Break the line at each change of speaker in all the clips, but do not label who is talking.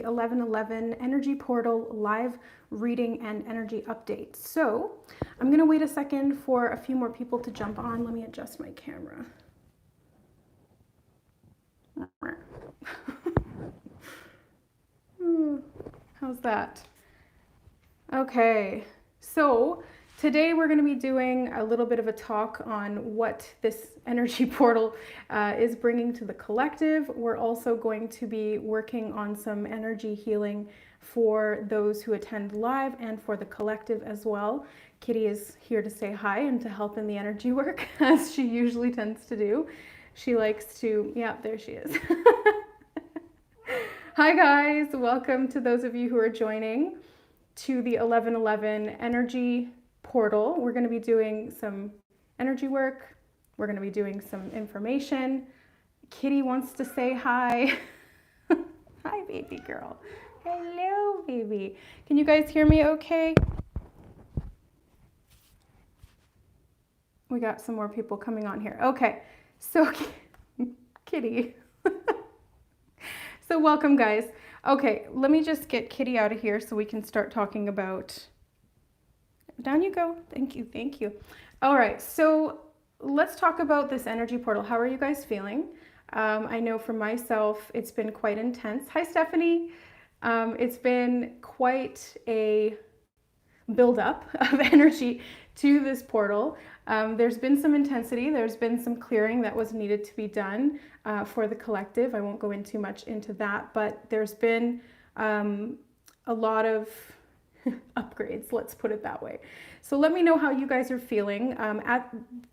1111 energy portal live reading and energy update. So I'm going to wait a second for a few more people to jump on. Let me adjust my camera. How's that? Okay, so today we're going to be doing a little bit of a talk on what this energy portal is bringing to the collective. We're also going to be working on some energy healing for those who attend live and for the collective as well. Kitty is here to say hi and to help in the energy work, as she usually tends to do. She likes to, yeah, there she is. Hi guys, welcome to those of you who are joining to the 1111 energy portal. We're going to be doing some energy work. We're going to be doing some information. Kitty wants to say hi. Hi, baby girl. Hello, baby. Can you guys hear me okay? We got some more people coming on here. Okay, so Kitty. So welcome, guys. Okay, let me just get Kitty out of here so we can start talking about... Down you go. Thank you, thank you. All right, so let's talk about this energy portal. How are you guys feeling? I know for myself, it's been quite intense. Hi, Stephanie. It's been quite a buildup of energy to this portal. There's been some intensity, there's been some clearing that was needed to be done for the collective. I won't go in too much into that, but there's been a lot of upgrades, let's put it that way. So let me know how you guys are feeling.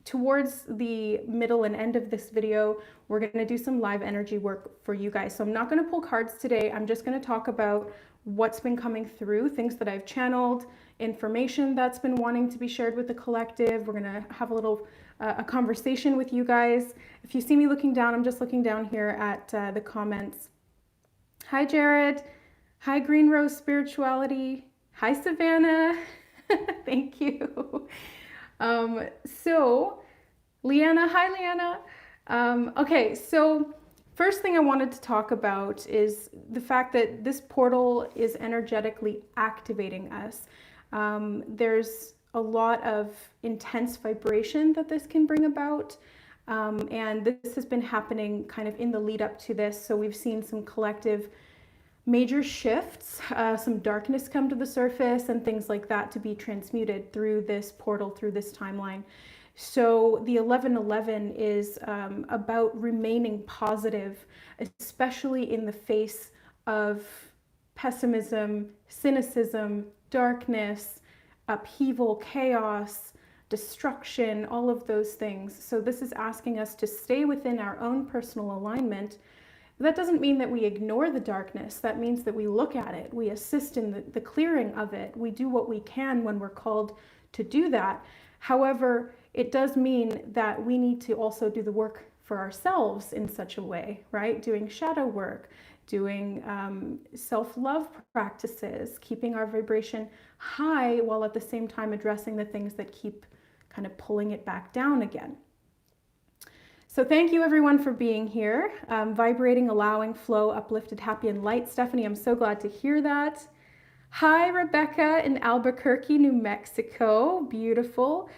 Towards the middle and end of this video, we're going to do some live energy work for you guys. So I'm not going to pull cards today. I'm just going to talk about what's been coming through, things that I've channeled, information that's been wanting to be shared with the collective. We're going to have a little a conversation with you guys. If you see me looking down, I'm just looking down here at the comments. Hi, Jared. Hi, Green Rose Spirituality. Hi, Savannah. Thank you. So, Leanna. Hi, Leanna. Okay, so first thing I wanted to talk about is the fact that this portal is energetically activating us. There's a lot of intense vibration that this can bring about. And this has been happening kind of in the lead up to this. So we've seen some collective major shifts, some darkness come to the surface and things like that to be transmuted through this portal, through this timeline. So the 1111 is about remaining positive, especially in the face of pessimism, cynicism, darkness, upheaval, chaos, destruction, all of those things. So this is asking us to stay within our own personal alignment. That doesn't mean that we ignore the darkness. That means that we look at it. We assist in the clearing of it. We do what we can when we're called to do that. However, it does mean that we need to also do the work for ourselves in such a way, right? Doing shadow work, doing self-love practices, keeping our vibration high while at the same time addressing the things that keep kind of pulling it back down again. So thank you everyone for being here. Vibrating, allowing, flow, uplifted, happy, and light. Stephanie, I'm so glad to hear that. Hi, Rebecca in Albuquerque, New Mexico. Beautiful.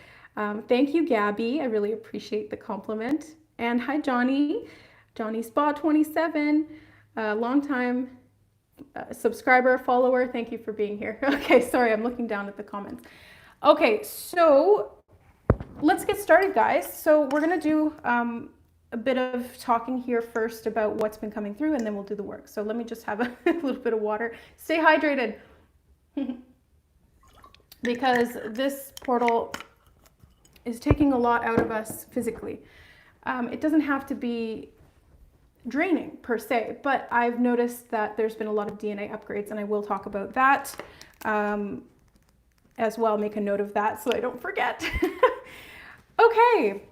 Thank you, Gabby. I really appreciate the compliment. And hi, Johnny. Johnny Spa 27, long time subscriber, follower. Thank you for being here. Okay, sorry, I'm looking down at the comments. Okay, so let's get started, guys. So we're gonna do a bit of talking here first about what's been coming through, and then we'll do the work. So let me just have a little bit of water. Stay hydrated. Because this portal is taking a lot out of us physically. It doesn't have to be draining per se, but I've noticed that there's been a lot of DNA upgrades, and I will talk about that as well. Make a note of that so I don't forget. Okay,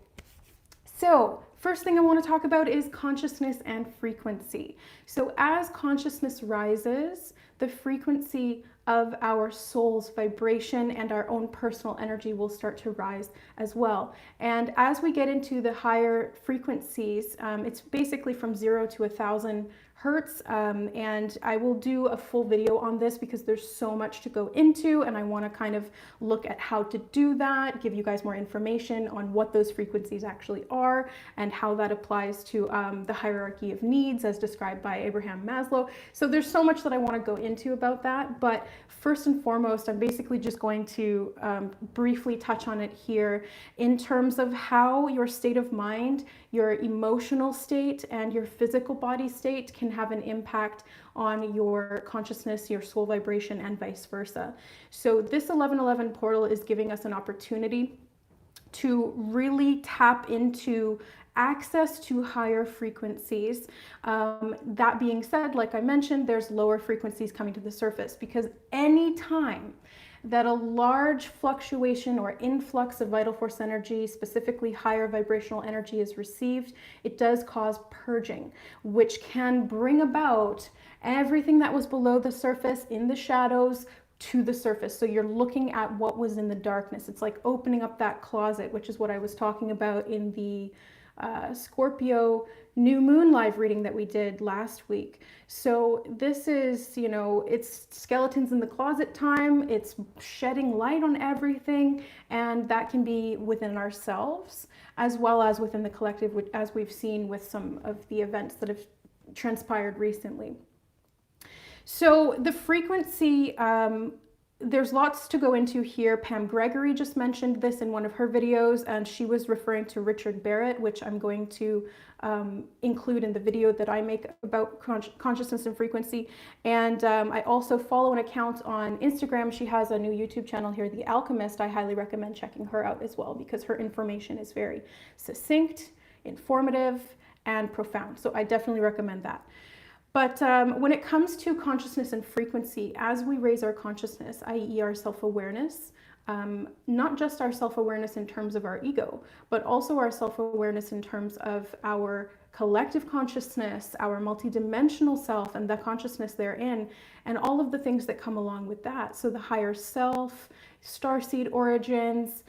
so first thing I want to talk about is consciousness and frequency. So as consciousness rises, the frequency of our soul's vibration and our own personal energy will start to rise as well. And as we get into the higher frequencies, it's basically from 0 to 1,000 hertz, and I will do a full video on this because there's so much to go into, and I want to kind of look at how to do that, give you guys more information on what those frequencies actually are and how that applies to the hierarchy of needs as described by Abraham Maslow. So there's so much that I want to go into about that, but first and foremost, I'm basically just going to briefly touch on it here in terms of how your state of mind, your emotional state, and your physical body state can have an impact on your consciousness, your soul vibration, and vice versa. So this 1111 portal is giving us an opportunity to really tap into access to higher frequencies. That being said, like I mentioned, there's lower frequencies coming to the surface because any time that a large fluctuation or influx of vital force energy, specifically higher vibrational energy, is received, it does cause purging, which can bring about everything that was below the surface in the shadows to the surface. So you're looking at what was in the darkness. It's like opening up that closet, which is what I was talking about in the Scorpio new moon live reading that we did last week. So this is, you know, it's skeletons in the closet time. It's shedding light on everything, and that can be within ourselves as well as within the collective, which, as we've seen with some of the events that have transpired recently. So the frequency, there's lots to go into here. Pam Gregory just mentioned this in one of her videos, and she was referring to Richard Barrett, which I'm going to include in the video that I make about consciousness and frequency. And I also follow an account on Instagram. She has a new YouTube channel here, The Alchemist. I highly recommend checking her out as well because her information is very succinct, informative, and profound. So I definitely recommend that. But when it comes to consciousness and frequency, as we raise our consciousness, i.e. our self-awareness, not just our self-awareness in terms of our ego, but also our self-awareness in terms of our collective consciousness, our multidimensional self and the consciousness therein, and all of the things that come along with that. So the higher self, starseed origins,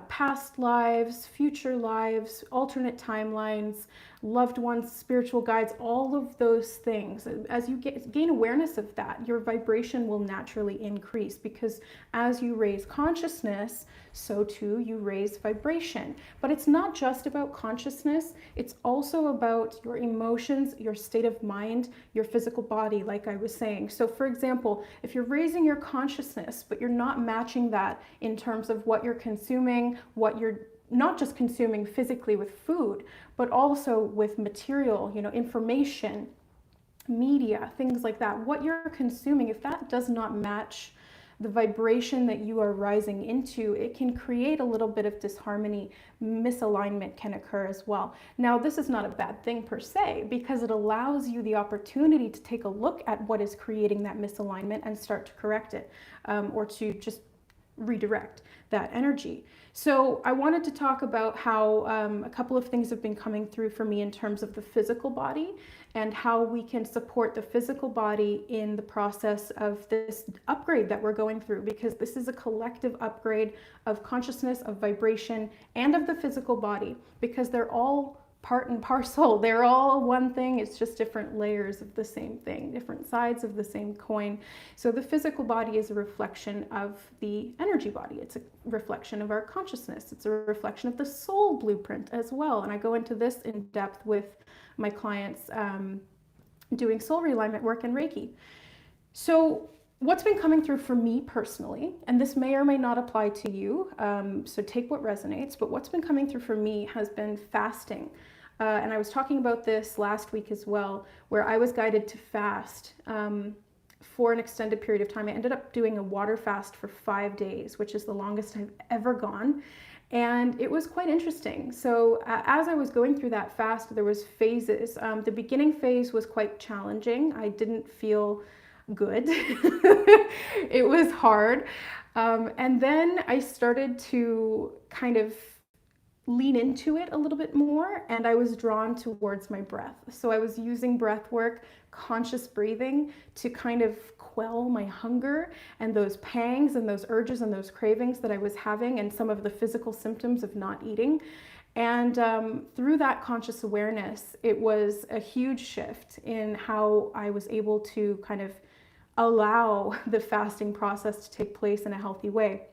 past lives, future lives, alternate timelines, loved ones, spiritual guides, all of those things. As you gain awareness of that, your vibration will naturally increase because as you raise consciousness, so too you raise vibration. But it's not just about consciousness, it's also about your emotions, your state of mind, your physical body, like I was saying. So for example, if you're raising your consciousness, but you're not matching that in terms of what you're consuming, what you're not just consuming physically with food, but also with material, you know, information, media, things like that. What you're consuming, if that does not match the vibration that you are rising into, it can create a little bit of disharmony. Misalignment can occur as well. Now, this is not a bad thing per se, because it allows you the opportunity to take a look at what is creating that misalignment and start to correct it, or to just redirect that energy. So I wanted to talk about how a couple of things have been coming through for me in terms of the physical body and how we can support the physical body in the process of this upgrade that we're going through, because this is a collective upgrade of consciousness, of vibration, and of the physical body, because they're all part and parcel. They're all one thing. It's just different layers of the same thing, different sides of the same coin. So the physical body is a reflection of the energy body. It's a reflection of our consciousness. It's a reflection of the soul blueprint as well. And I go into this in depth with my clients doing soul realignment work and Reiki. So what's been coming through for me personally, and this may or may not apply to you, so take what resonates, but what's been coming through for me has been fasting. And I was talking about this last week as well, where I was guided to fast for an extended period of time. I ended up doing a water fast for 5 days, which is the longest I've ever gone. And it was quite interesting. So as I was going through that fast, there was phases. The beginning phase was quite challenging. I didn't feel good. It was hard. And then I started to kind of lean into it a little bit more, and I was drawn towards my breath. So I was using breath work, conscious breathing to kind of quell my hunger and those pangs and those urges and those cravings that I was having and some of the physical symptoms of not eating. And through that conscious awareness, it was a huge shift in how I was able to kind of allow the fasting process to take place in a healthy way.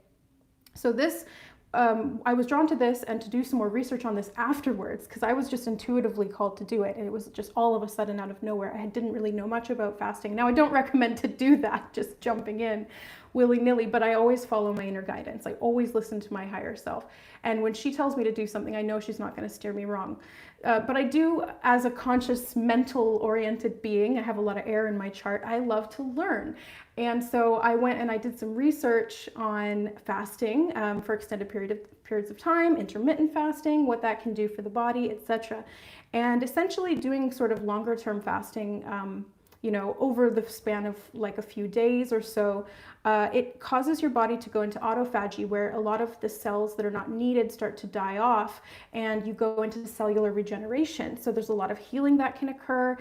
So this, I was drawn to this and to do some more research on this afterwards, because I was just intuitively called to do it, and it was just all of a sudden out of nowhere. I didn't really know much about fasting. Now, I don't recommend to do that, just jumping in willy-nilly, but I always follow my inner guidance. I always listen to my higher self. And when she tells me to do something, I know she's not going to steer me wrong. But I do, as a conscious, mental-oriented being, I have a lot of air in my chart, I love to learn. And so I went and I did some research on fasting for extended periods of time, intermittent fasting, what that can do for the body, etc. And essentially doing sort of longer term fasting, you know, over the span of like a few days or so, it causes your body to go into autophagy, where a lot of the cells that are not needed start to die off, and you go into cellular regeneration. So there's a lot of healing that can occur.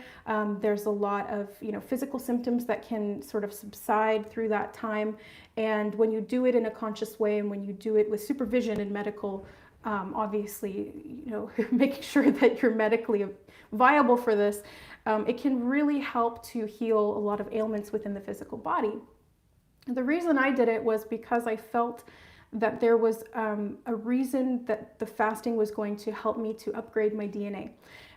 There's a lot of, you know, physical symptoms that can sort of subside through that time. And when you do it in a conscious way, and when you do it with supervision and medical, obviously, you know, making sure that you're medically viable for this, it can really help to heal a lot of ailments within the physical body. The reason I did it was because I felt that there was a reason that the fasting was going to help me to upgrade my DNA.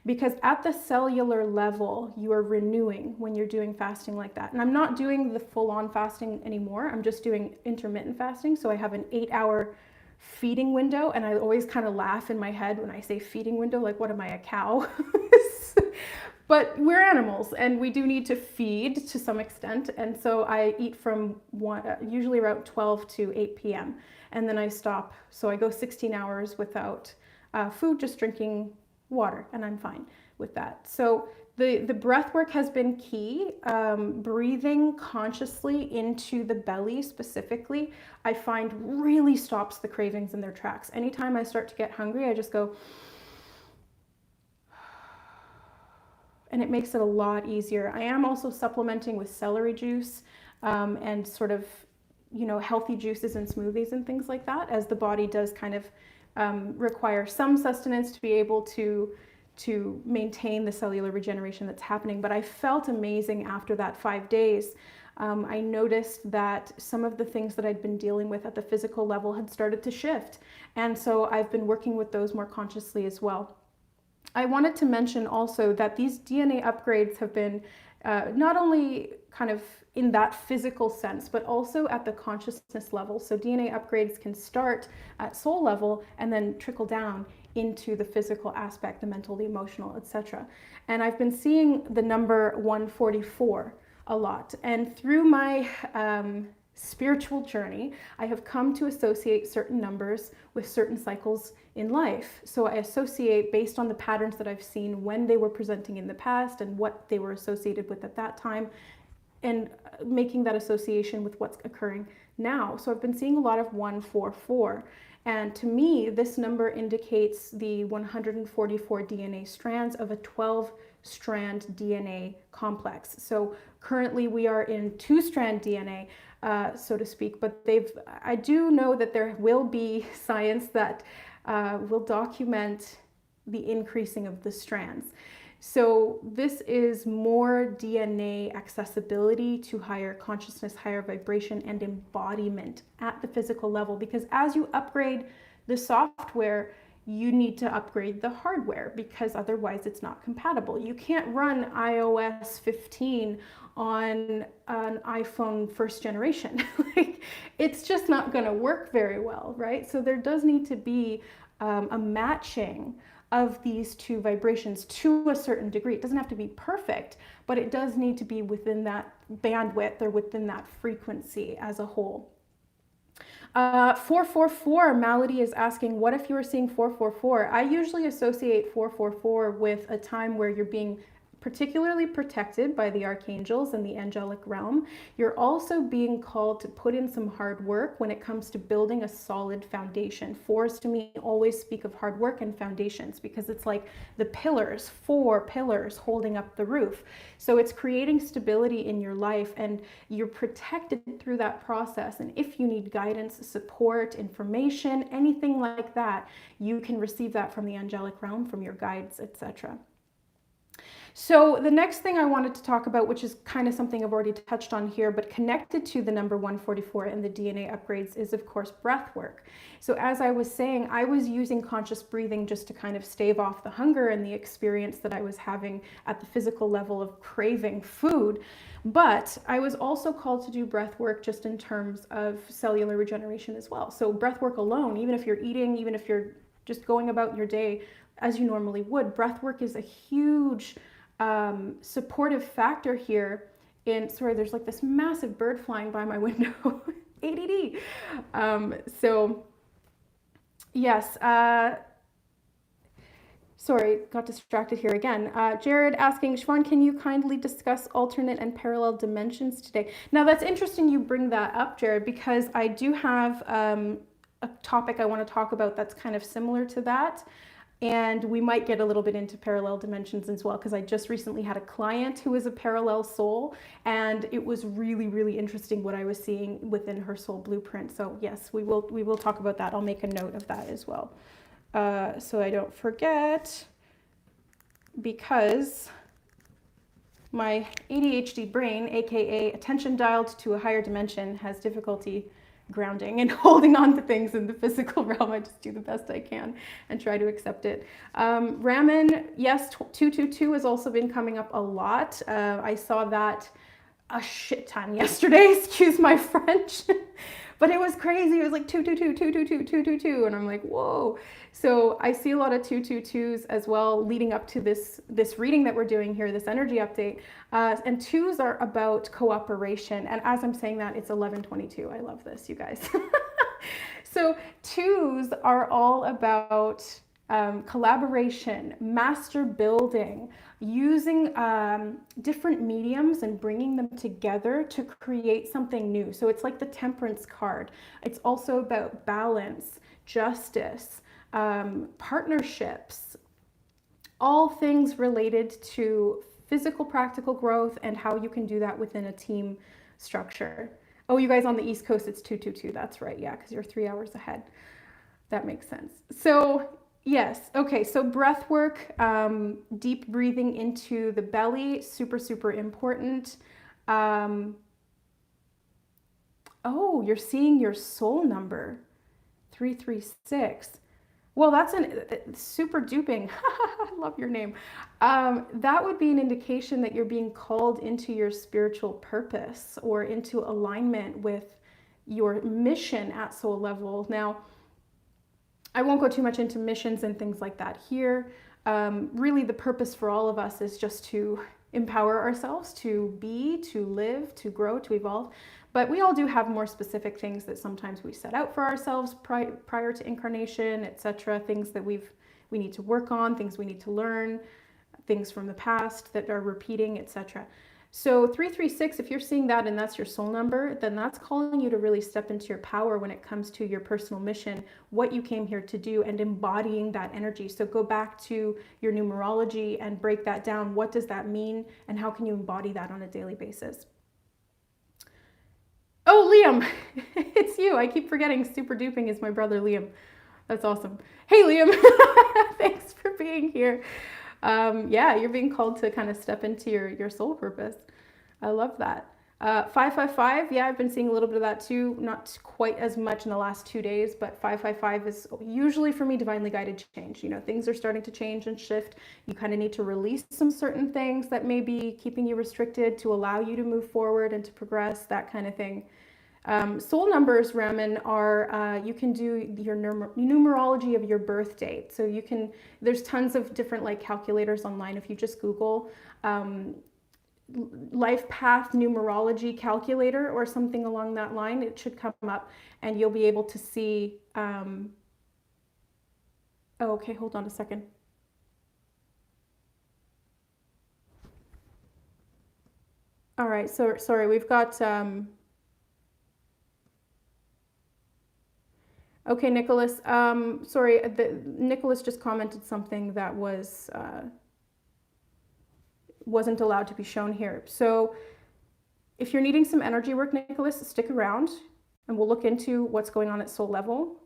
Because at the cellular level, you are renewing when you're doing fasting like that. And I'm not doing the full-on fasting anymore. I'm just doing intermittent fasting. So I have an 8-hour feeding window, and I always kind of laugh in my head when I say feeding window, like, what am I, a cow? But we're animals, and we do need to feed to some extent. And so I eat from usually around 12 to 8 p.m. and then I stop. So I go 16 hours without food, just drinking water, and I'm fine with that. So the breath work has been key. Breathing consciously into the belly specifically, I find really stops the cravings in their tracks. Anytime I start to get hungry, I just go, and it makes it a lot easier. I am also supplementing with celery juice and sort of, you know, healthy juices and smoothies and things like that, as the body does kind of require some sustenance to be able to maintain the cellular regeneration that's happening. But I felt amazing after that 5 days. I noticed that some of the things that I'd been dealing with at the physical level had started to shift. And so I've been working with those more consciously as well. I wanted to mention also that these DNA upgrades have been not only kind of in that physical sense, but also at the consciousness level. So DNA upgrades can start at soul level and then trickle down into the physical aspect, the mental, the emotional, etc. And I've been seeing the number 144 a lot. And through my spiritual journey, I have come to associate certain numbers with certain cycles in life. So I associate based on the patterns that I've seen when they were presenting in the past and what they were associated with at that time, and making that association with what's occurring now. So I've been seeing a lot of 144. And to me, this number indicates the 144 DNA strands of a 12-strand DNA complex. So currently we are in 2-strand DNA, so to speak, but I do know that there will be science that will document the increasing of the strands. So this is more DNA accessibility to higher consciousness, higher vibration, and embodiment at the physical level. Because as you upgrade the software, you need to upgrade the hardware, because otherwise it's not compatible. You can't run iOS 15 on an iPhone first generation. It's just not going to work very well, right? So there does need to be a matching of these two vibrations to a certain degree. It doesn't have to be perfect, but it does need to be within that bandwidth or within that frequency as a whole. 444, Malady is asking, what if you were seeing 444? I usually associate 444 with a time where you're being particularly protected by the archangels and the angelic realm. You're also being called to put in some hard work when it comes to building a solid foundation. Fours to me always speak of hard work and foundations because it's like the pillars, 4 pillars holding up the roof. So it's creating stability in your life, and you're protected through that process. And if you need guidance, support, information, anything like that, you can receive that from the angelic realm, from your guides, etc. So the next thing I wanted to talk about, which is kind of something I've already touched on here, but connected to the number 144 and the DNA upgrades, is of course breath work. So as I was saying, I was using conscious breathing just to kind of stave off the hunger and the experience that I was having at the physical level of craving food. But I was also called to do breath work just in terms of cellular regeneration as well. So breath work alone, even if you're eating, even if you're just going about your day as you normally would, breath work is a huge supportive factor here in, sorry, there's like this massive bird flying by my window, ADD. So yes, sorry, got distracted here again. Jared asking, Siobhan, can you kindly discuss alternate and parallel dimensions today? Now that's interesting you bring that up, Jared, because I do have a topic I want to talk about that's kind of similar to that. And we might get a little bit into parallel dimensions as well, because I just recently had a client who is a parallel soul, and it was really, really interesting what I was seeing within her soul blueprint. So yes, we will talk about that. I'll make a note of that as well, so I don't forget, because my ADHD brain, aka attention dialed to a higher dimension, has difficulty grounding and holding on to things in the physical realm. I just do the best I can and try to accept it. Ramen, yes, 222 has also been coming up a lot. I saw that a shit ton yesterday, excuse my French. But it was crazy. It was like 222, 222, 222, and I'm like, whoa. So I see a lot of 222s as well leading up to this reading that we're doing here, this energy update. And twos are about cooperation. And as I'm saying that, it's 1122. I love this, you guys. So twos are all about collaboration, master building, using different mediums and bringing them together to create something new. So it's like the Temperance card. It's also about balance, justice, partnerships, all things related to physical, practical growth and how you can do that within a team structure. Oh, you guys on the East Coast, it's 222. That's right. Yeah, because you're 3 hours ahead. That makes sense. So yes. Okay. So breath work, deep breathing into the belly, super, super important. Oh, you're seeing your soul number, 336. Well, that's super duping. I love your name. That would be an indication that you're being called into your spiritual purpose or into alignment with your mission at soul level. Now, I won't go too much into missions and things like that here. Really, the purpose for all of us is just to empower ourselves to be, to live, to grow, to evolve. But we all do have more specific things that sometimes we set out for ourselves prior to incarnation, etc. Things that we need to work on, things we need to learn, things from the past that are repeating, etc. So 336, if you're seeing that and that's your soul number, then that's calling you to really step into your power when it comes to your personal mission, what you came here to do, and embodying that energy. So go back to your numerology and break that down. What does that mean, and how can you embody that on a daily basis? Oh, Liam, it's you. I keep forgetting super duping is my brother Liam. That's awesome. Hey, Liam, thanks for being here. Yeah, you're being called to kind of step into your soul purpose. I love that. 555, yeah, I've been seeing a little bit of that too. Not quite as much in the last 2 days, but 555 is usually for me divinely guided change. You know, things are starting to change and shift. You kind of need to release some certain things that may be keeping you restricted to allow you to move forward and to progress, that kind of thing. Soul numbers, Raman, are you can do your numerology of your birth date. So you can, there's tons of different like calculators online. If you just Google life path numerology calculator or something along that line, it should come up and you'll be able to see. Oh, okay, hold on a second. All right, so sorry, we've got okay, Nicholas. Sorry, Nicholas just commented something that wasn't allowed to be shown here. So if you're needing some energy work, Nicholas, stick around, and we'll look into what's going on at soul level.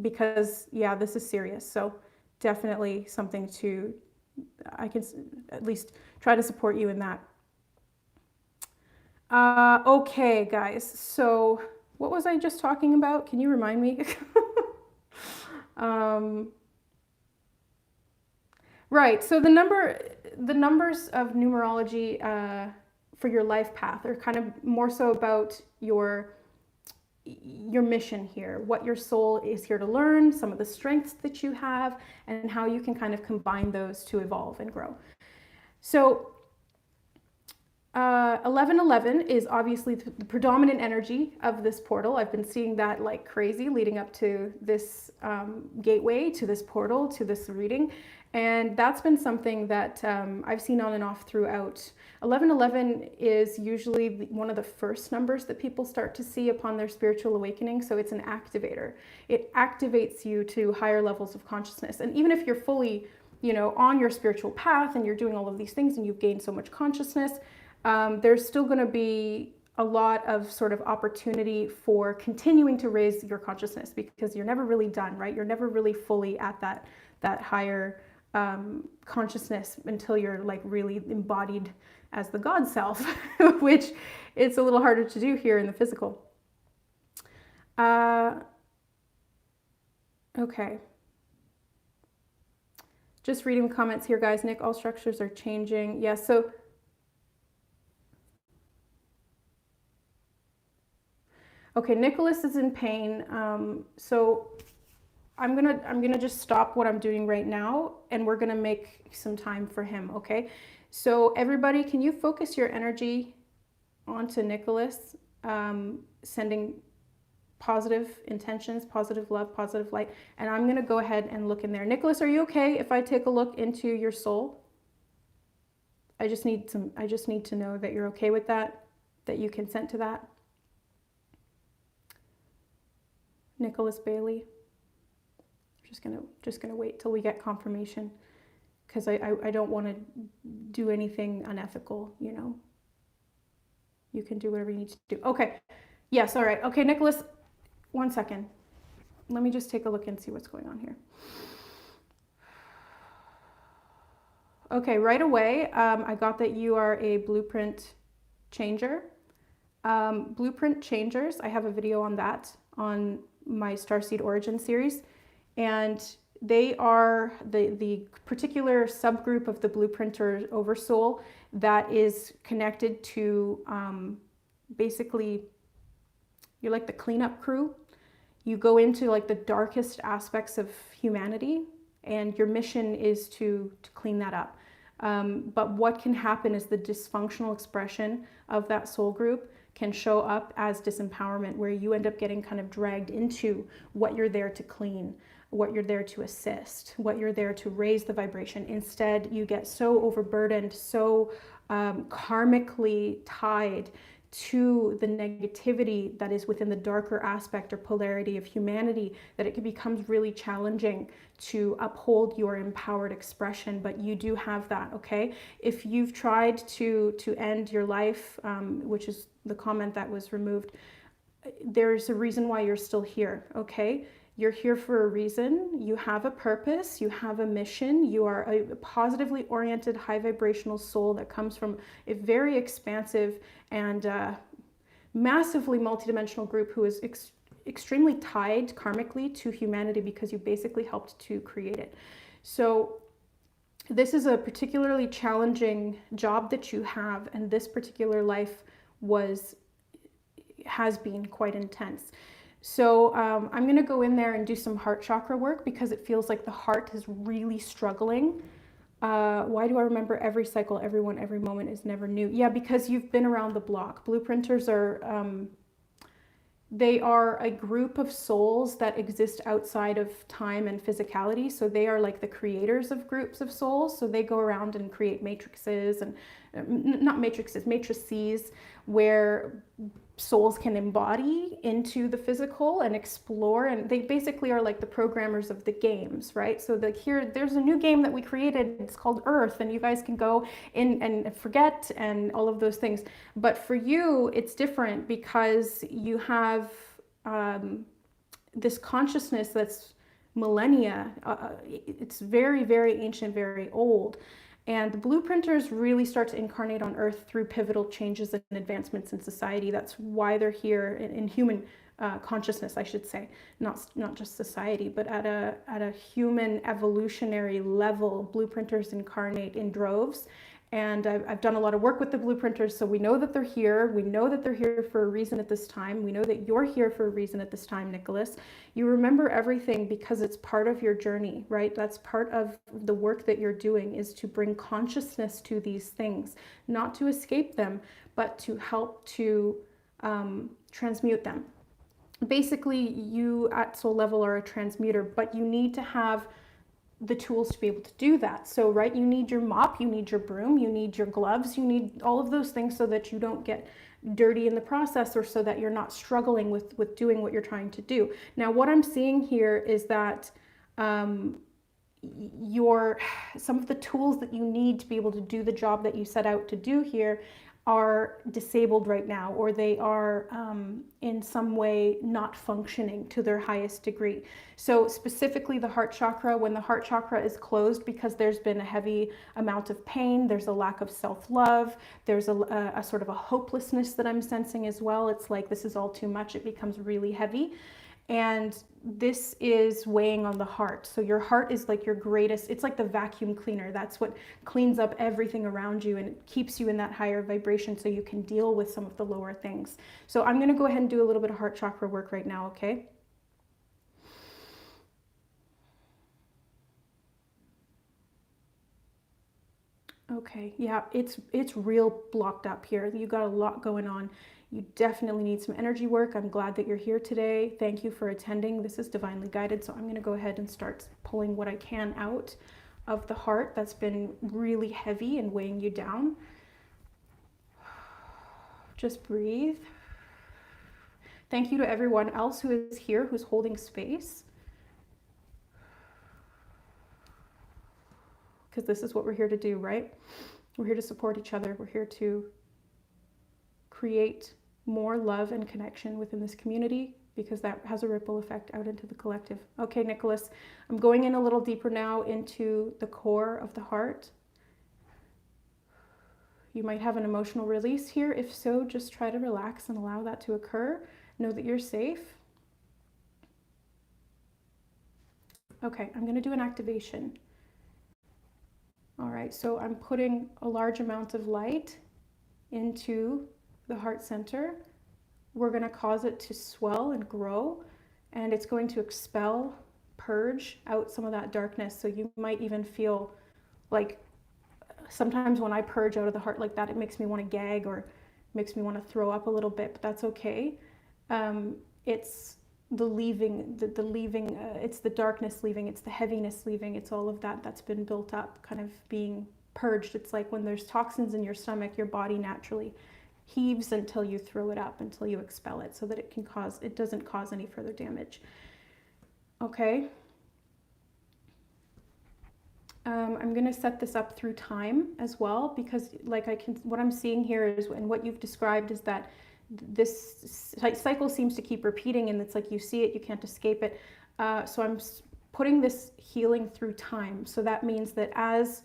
Because yeah, this is serious. So definitely something to, I can at least try to support you in that. Okay, guys. So what was I just talking about? Can you remind me? um, right. So the numbers of numerology for your life path are kind of more so about your mission here, what your soul is here to learn, some of the strengths that you have, and how you can kind of combine those to evolve and grow. So 1111 is obviously the predominant energy of this portal. I've been seeing that like crazy leading up to this gateway, to this portal, to this reading. And that's been something that I've seen on and off throughout. 1111 is usually one of the first numbers that people start to see upon their spiritual awakening. So it's an activator. It activates you to higher levels of consciousness. And even if you're fully, on your spiritual path and you're doing all of these things and you've gained so much consciousness, there's still going to be a lot of sort of opportunity for continuing to raise your consciousness, because you're never really done, right? You're never really fully at that higher consciousness until you're like really embodied as the God self, which it's a little harder to do here in the physical. Okay. Just reading the comments here, guys. Nick, all structures are changing. Yeah, so okay, Nicholas is in pain. So I'm gonna just stop what I'm doing right now, and we're gonna make some time for him. Okay, so everybody, can you focus your energy onto Nicholas, sending positive intentions, positive love, positive light, and I'm gonna go ahead and look in there. Nicholas, are you okay if I take a look into your soul? I just need to know that you're okay with that you consent to that. Nicholas Bailey. Just gonna wait till we get confirmation, because I don't want to do anything unethical. You can do whatever you need to do. Okay. Yes. All right. Okay, Nicholas. 1 second. Let me just take a look and see what's going on here. Okay. Right away, I got that you are a blueprint changer. Blueprint changers. I have a video on that on my Starseed Origin series. And they are the particular subgroup of the blueprinter oversoul that is connected to basically, you're like the cleanup crew. You go into like the darkest aspects of humanity, and your mission is to clean that up. But what can happen is the dysfunctional expression of that soul group can show up as disempowerment, where you end up getting kind of dragged into what you're there to clean, what you're there to assist, what you're there to raise the vibration. Instead, you get so overburdened, so karmically tied to the negativity that is within the darker aspect or polarity of humanity, that it becomes really challenging to uphold your empowered expression. But you do have that, okay? If you've tried to end your life, which is the comment that was removed, there's a reason why you're still here, okay? You're here for a reason. You have a purpose. You have a mission. You are a positively oriented, high vibrational soul that comes from a very expansive and massively multidimensional group who is extremely tied karmically to humanity, because you basically helped to create it. So this is a particularly challenging job that you have, and this particular life has been quite intense. So I'm going to go in there and do some heart chakra work, because it feels like the heart is really struggling. Why do I remember every cycle, everyone, every moment is never new? Yeah, because you've been around the block. Blueprinters are, they are a group of souls that exist outside of time and physicality. So they are like the creators of groups of souls. So they go around and create matrices and not matrices, matrices, where souls can embody into the physical and explore, and they basically are like the programmers of the games, right? So like here, there's a new game that we created, it's called Earth, and you guys can go in and forget and all of those things. But for you, it's different because you have this consciousness that's millennia. It's very, very ancient, very old. And the blueprinters really start to incarnate on Earth through pivotal changes and advancements in society. That's why they're here in human consciousness, I should say, not just society, but at a human evolutionary level. Blueprinters incarnate in droves. And I've done a lot of work with the blueprinters, so we know that they're here. We know that they're here for a reason at this time. We know that you're here for a reason at this time, Nicholas. You remember everything because it's part of your journey, right? That's part of the work that you're doing, is to bring consciousness to these things, not to escape them, but to help to transmute them. Basically, you at soul level are a transmuter, but you need to have the tools to be able to do that. So, right, you need your mop, you need your broom, you need your gloves, you need all of those things so that you don't get dirty in the process, or so that you're not struggling with doing what you're trying to do. Now, what I'm seeing here is that some of the tools that you need to be able to do the job that you set out to do here are disabled right now, or they are in some way not functioning to their highest degree. So specifically the heart chakra, when the heart chakra is closed because there's been a heavy amount of pain, there's a lack of self-love, there's a sort of a hopelessness that I'm sensing as well. It's like this is all too much, it becomes really heavy. And this is weighing on the heart. So your heart is like your greatest, it's like the vacuum cleaner. That's what cleans up everything around you, and it keeps you in that higher vibration so you can deal with some of the lower things. So I'm going to go ahead and do a little bit of heart chakra work right now, okay? Okay, yeah, it's real blocked up here. You got a lot going on. You definitely need some energy work. I'm glad that you're here today. Thank you for attending. This is divinely guided, so I'm going to go ahead and start pulling what I can out of the heart that's been really heavy and weighing you down. Just breathe. Thank you to everyone else who is here, who's holding space, because this is what we're here to do, right? We're here to support each other. We're here to create more love and connection within this community, because that has a ripple effect out into the collective. Okay, Nicholas, I'm going in a little deeper now into the core of the heart. You might have an emotional release here. If so, just try to relax and allow that to occur. Know that you're safe. Okay, I'm going to do an activation. All right, so I'm putting a large amount of light into the heart center. We're going to cause it to swell and grow, and it's going to expel, purge out some of that darkness. So you might even feel like sometimes when I purge out of the heart like that, it makes me want to gag or makes me want to throw up a little bit, but that's okay. It's the leaving, it's the darkness leaving, it's the heaviness leaving, it's all of that that's been built up kind of being purged. It's like when there's toxins in your stomach, your body naturally heaves until you throw it up, until you expel it, so that it doesn't cause any further damage. Okay. I'm going to set this up through time as well, because what I'm seeing here is, and what you've described is that this cycle seems to keep repeating, and it's like you see it, you can't escape it. So I'm putting this healing through time. So that means that as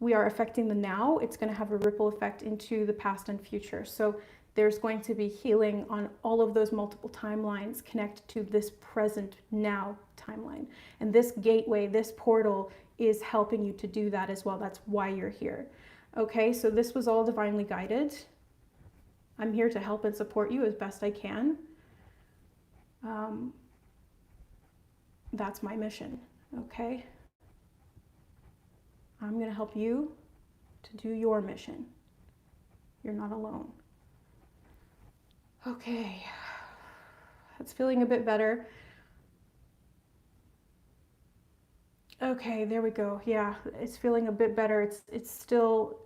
we are affecting the now, it's going to have a ripple effect into the past and future. So there's going to be healing on all of those multiple timelines connected to this present now timeline. And this gateway, this portal, is helping you to do that as well. That's why you're here. Okay, so this was all divinely guided. I'm here to help and support you as best I can. That's my mission, okay? I'm going to help you to do your mission. You're not alone. Okay, that's feeling a bit better. Okay, there we go. Yeah, it's feeling a bit better. It's still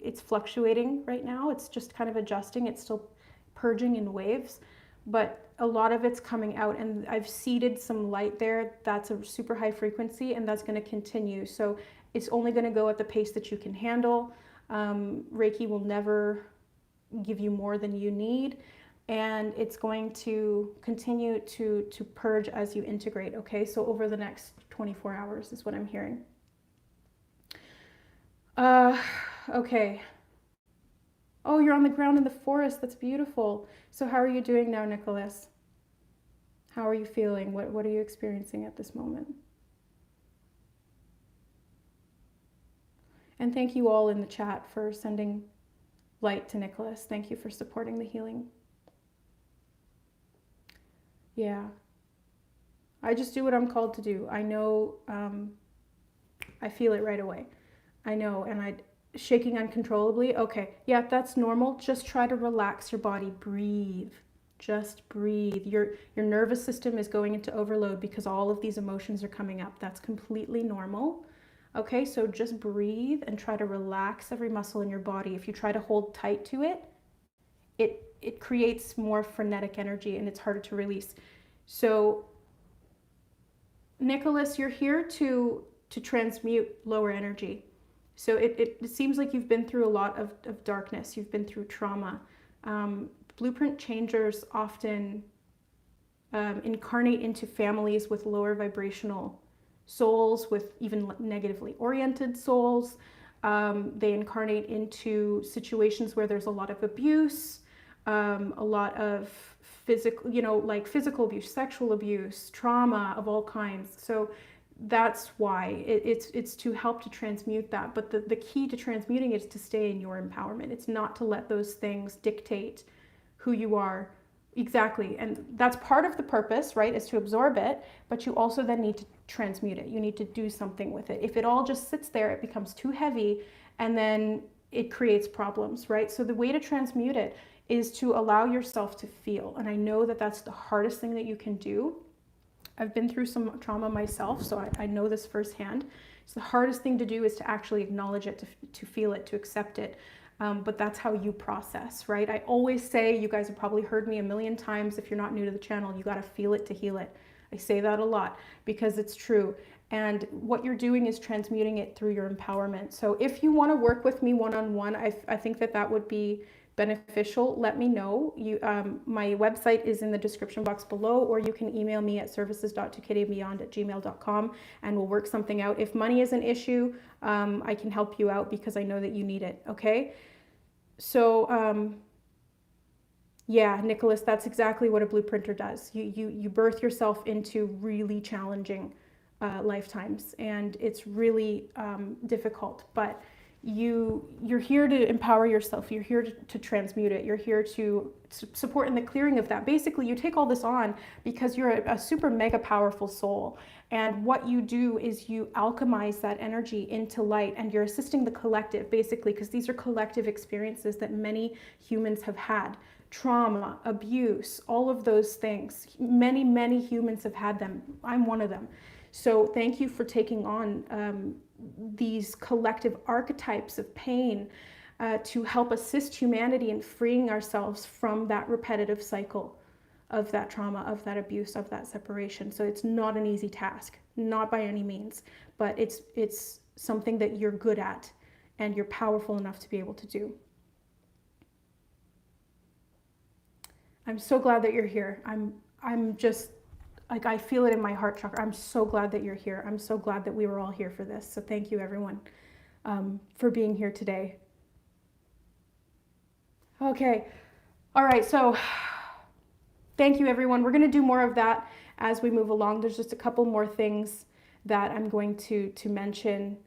it's fluctuating right now. It's just kind of adjusting. It's still purging in waves, but a lot of it's coming out, and I've seeded some light there. That's a super high frequency, and that's going to continue. So it's only going to go at the pace that you can handle. Reiki will never give you more than you need, and it's going to continue to purge as you integrate. Okay, so over the next 24 hours is what I'm hearing. Okay. Oh, you're on the ground in the forest. That's beautiful. So how are you doing now, Nicholas? How are you feeling? What are you experiencing at this moment? And thank you all in the chat for sending light to Nicholas. Thank you for supporting the healing. Yeah. I just do what I'm called to do. I know, I feel it right away. I know, and shaking uncontrollably. Okay, yeah, that's normal. Just try to relax your body. Breathe. Just breathe. Your nervous system is going into overload because all of these emotions are coming up. That's completely normal. Okay, so just breathe and try to relax every muscle in your body. If you try to hold tight to it, it creates more frenetic energy and it's harder to release. So, Nicholas, you're here to transmute lower energy. So it seems like you've been through a lot of darkness. You've been through trauma. Blueprint changers often incarnate into families with lower vibrational souls, with even negatively oriented souls. They incarnate into situations where there's a lot of abuse, a lot of physical, like physical abuse, sexual abuse, trauma of all kinds. So that's why it's to help to transmute that. But the key to transmuting is to stay in your empowerment. It's not to let those things dictate who you are. Exactly. And that's part of the purpose, right, is to absorb it, but you also then need to transmute it. You need to do something with it. If it all just sits there, it becomes too heavy and then it creates problems, right? So the way to transmute it is to allow yourself to feel. And I know that that's the hardest thing that you can do. I've been through some trauma myself, so I know this firsthand. So the hardest thing to do is to actually acknowledge it, to feel it, to accept it. But that's how you process, right? I always say, you guys have probably heard me a million times, if you're not new to the channel, you got to feel it to heal it. I say that a lot because it's true. And what you're doing is transmuting it through your empowerment. So if you want to work with me one-on-one, I think that would be beneficial. Let me know. My website is in the description box below, or you can email me at services.ToKittyandBeyond@gmail.com and we'll work something out. If money is an issue, I can help you out because I know that you need it. Okay. So, yeah, Nicholas, that's exactly what a blueprinter does. You birth yourself into really challenging lifetimes, and it's really difficult, but you're here to empower yourself. You're here to transmute it. You're here to support in the clearing of that. Basically, you take all this on because you're a super mega powerful soul. And what you do is you alchemize that energy into light, and you're assisting the collective, basically, because these are collective experiences that many humans have had. Trauma, abuse, all of those things. Many, many humans have had them. I'm one of them. So thank you for taking on these collective archetypes of pain to help assist humanity in freeing ourselves from that repetitive cycle of that trauma, of that abuse, of that separation. So it's not an easy task, not by any means, but it's something that you're good at and you're powerful enough to be able to do. I'm so glad that you're here. I'm just, like, I feel it in my heart chakra. I'm so glad that you're here. I'm so glad that we were all here for this. So thank you, everyone, for being here today. Okay. All right. So thank you, everyone. We're going to do more of that as we move along. There's just a couple more things that I'm going to mention.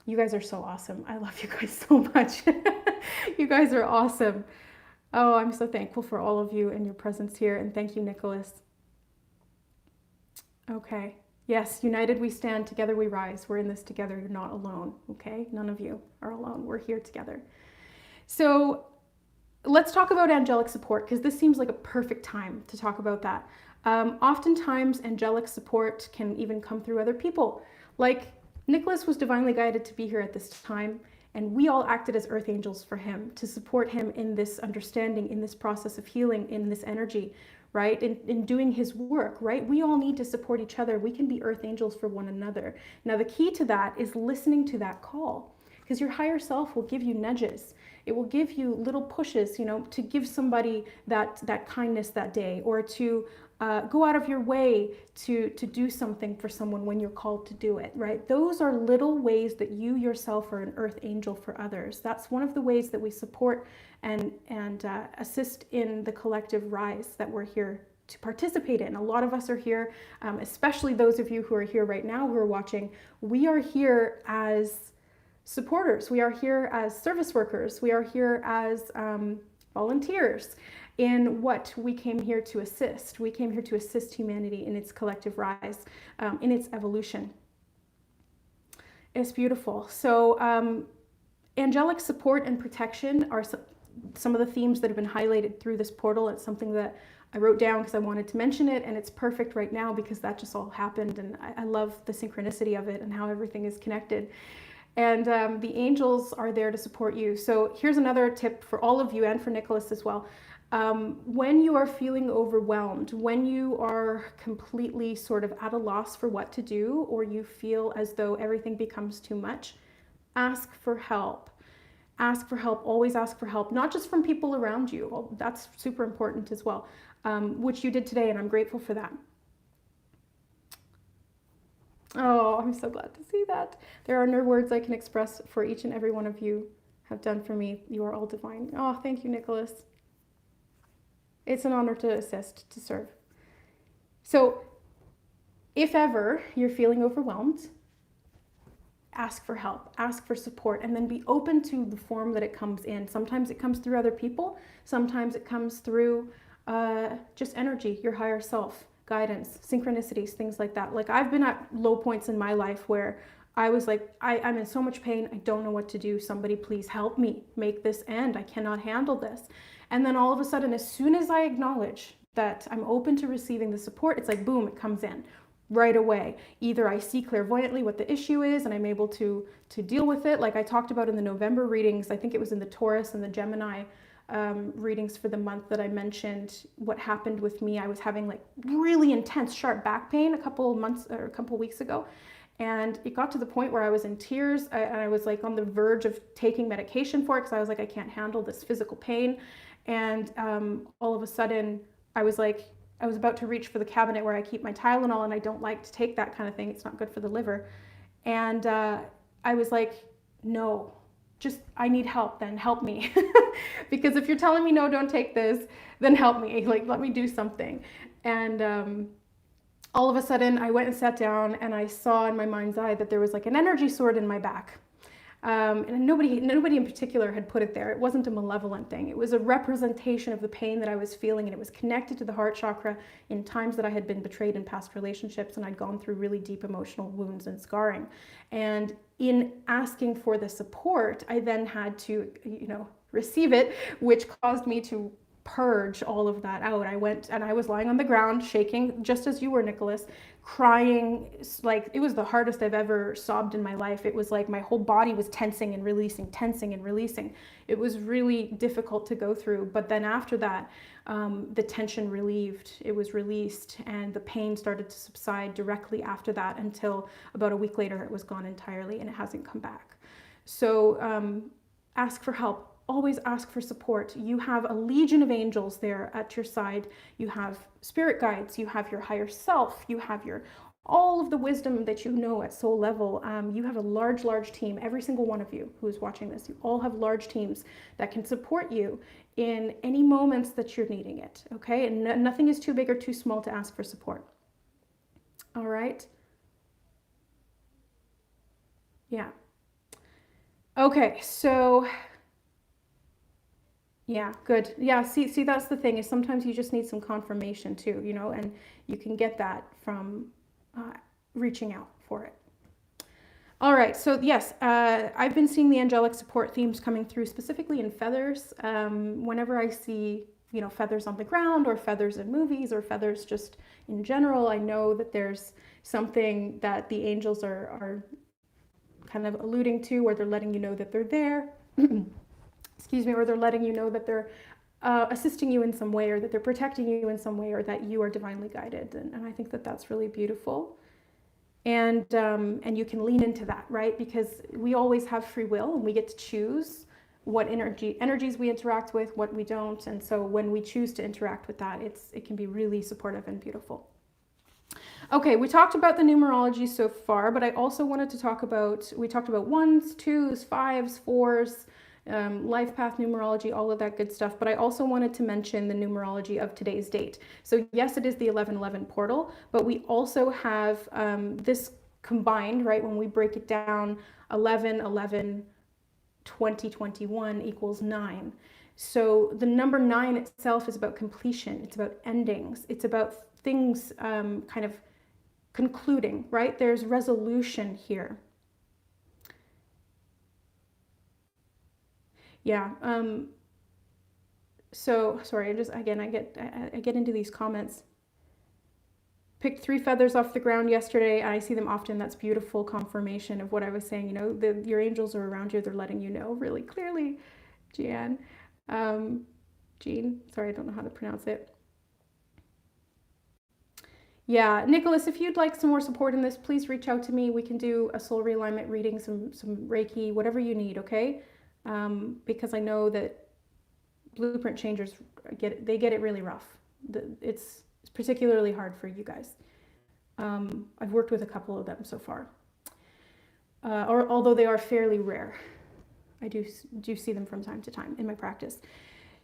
You guys are so awesome. I love you guys so much. You guys are awesome. Oh, I'm so thankful for all of you and your presence here. And thank you, Nicholas. Okay. Yes, united we stand, together we rise. We're in this together. You're not alone. Okay. None of you are alone. We're here together. So let's talk about angelic support, because this seems like a perfect time to talk about that. Oftentimes, angelic support can even come through other people. Like Nicholas was divinely guided to be here at this time, And we all acted as earth angels for him to support him in this understanding, in this process of healing, in this energy, right? In doing his work, right? We all need to support each other. We can be earth angels for one another. Now, the key to that is listening to that call, because your higher self will give you nudges. It will give you little pushes, to give somebody that kindness that day, or to go out of your way to do something for someone when you're called to do it, right? Those are little ways that you yourself are an earth angel for others. That's one of the ways that we support and assist in the collective rise that we're here to participate in. A lot of us are here, especially those of you who are here right now who are watching. We are here as supporters. We are here as service workers. We are here as volunteers in what we came here to assist. We came here to assist humanity in its collective rise, in its evolution. It's beautiful. So angelic support and protection are some of the themes that have been highlighted through this portal. It's something that I wrote down because I wanted to mention it, and it's perfect right now because that just all happened, and I love the synchronicity of it and how everything is connected. And the angels are there to support you. So here's another tip for all of you and for Nicholas as well. When you are feeling overwhelmed, when you are completely sort of at a loss for what to do, or you feel as though everything becomes too much, ask for help. Ask for help, always ask for help, not just from people around you. Well, that's super important as well, which you did today, and I'm grateful for that. Oh, I'm so glad to see that. There are no words I can express for each and every one of you have done for me. You are all divine. Oh, thank you, Nicholas. It's an honor to assist, to serve. So if ever you're feeling overwhelmed, ask for help, ask for support, and then be open to the form that it comes in. Sometimes it comes through other people. Sometimes it comes through just energy, your higher self. Guidance, synchronicities, things like that. Like, I've been at low points in my life where I was like, I'm in so much pain. I don't know what to do. Somebody please help me make this end. I cannot handle this. And then all of a sudden, as soon as I acknowledge that I'm open to receiving the support, it's like, boom, it comes in right away. Either I see clairvoyantly what the issue is and I'm able to deal with it. Like I talked about in the November readings, I think it was in the Taurus and the Gemini readings for the month that I mentioned what happened with me. I was having like really intense sharp back pain a couple weeks ago, and it got to the point where I was in tears, and I was like on the verge of taking medication for it because I was like, I can't handle this physical pain. And all of a sudden I was about to reach for the cabinet where I keep my Tylenol, and I don't like to take that kind of thing. It's not good for the liver. And I was like, no, just, I need help, then help me. Because if you're telling me, no, don't take this, then help me, like, let me do something. And all of a sudden I went and sat down, and I saw in my mind's eye that there was like an energy sword in my back. And nobody in particular had put it there. It wasn't a malevolent thing. It was a representation of the pain that I was feeling, and it was connected to the heart chakra in times that I had been betrayed in past relationships, and I'd gone through really deep emotional wounds and scarring. And in asking for the support, I then had to, receive it, which caused me to purge all of that out. I went and I was lying on the ground, shaking, just as you were, Nicholas, crying. Like, it was the hardest I've ever sobbed in my life. It was like my whole body was tensing and releasing, tensing and releasing. It was really difficult to go through. But then after that, the tension relieved, it was released, and the pain started to subside directly after that until about a week later, it was gone entirely, and it hasn't come back. So ask for help. Always ask for support. You have a legion of angels there at your side. You have spirit guides. You have your higher self. You have all of the wisdom that you know at soul level. You have a large team. Every single one of you who is watching this, you all have large teams that can support you in any moments that you're needing it. Okay, and nothing is too big or too small to ask for support. All right. Yeah. Okay, so. Yeah, good. Yeah, see, that's the thing, is sometimes you just need some confirmation too, and you can get that from reaching out for it. All right, so yes, I've been seeing the angelic support themes coming through specifically in feathers. Whenever I see, feathers on the ground, or feathers in movies, or feathers just in general, I know that there's something that the angels are kind of alluding to, or they're letting you know that they're there. Excuse me, or they're letting you know that they're assisting you in some way, or that they're protecting you in some way, or that you are divinely guided. And I think that that's really beautiful. And you can lean into that, right? Because we always have free will, and we get to choose what energies we interact with, what we don't. And so when we choose to interact with that, it can be really supportive and beautiful. Okay, we talked about the numerology so far, but I also wanted to talk about, we talked about 1s, 2s, 5s, 4s, life path numerology, all of that good stuff. But I also wanted to mention the numerology of today's date. So yes, it is the 1111 portal, but we also have this combined, right? When we break it down, 11, 11, 2021 equals 9. So the number 9 itself is about completion. It's about endings. It's about things kind of concluding, right? There's resolution here. Yeah. So sorry, I get into these comments. Picked 3 feathers off the ground yesterday. I see them often. That's beautiful confirmation of what I was saying. You know, your angels are around you. They're letting you know really clearly. Jean, sorry, I don't know how to pronounce it. Yeah, Nicholas, if you'd like some more support in this, please reach out to me. We can do a soul realignment reading, some Reiki, whatever you need, okay? Because I know that blueprint changers get it really rough. It's particularly hard for you guys. I've worked with a couple of them so far, although they are fairly rare. I do see them from time to time in my practice.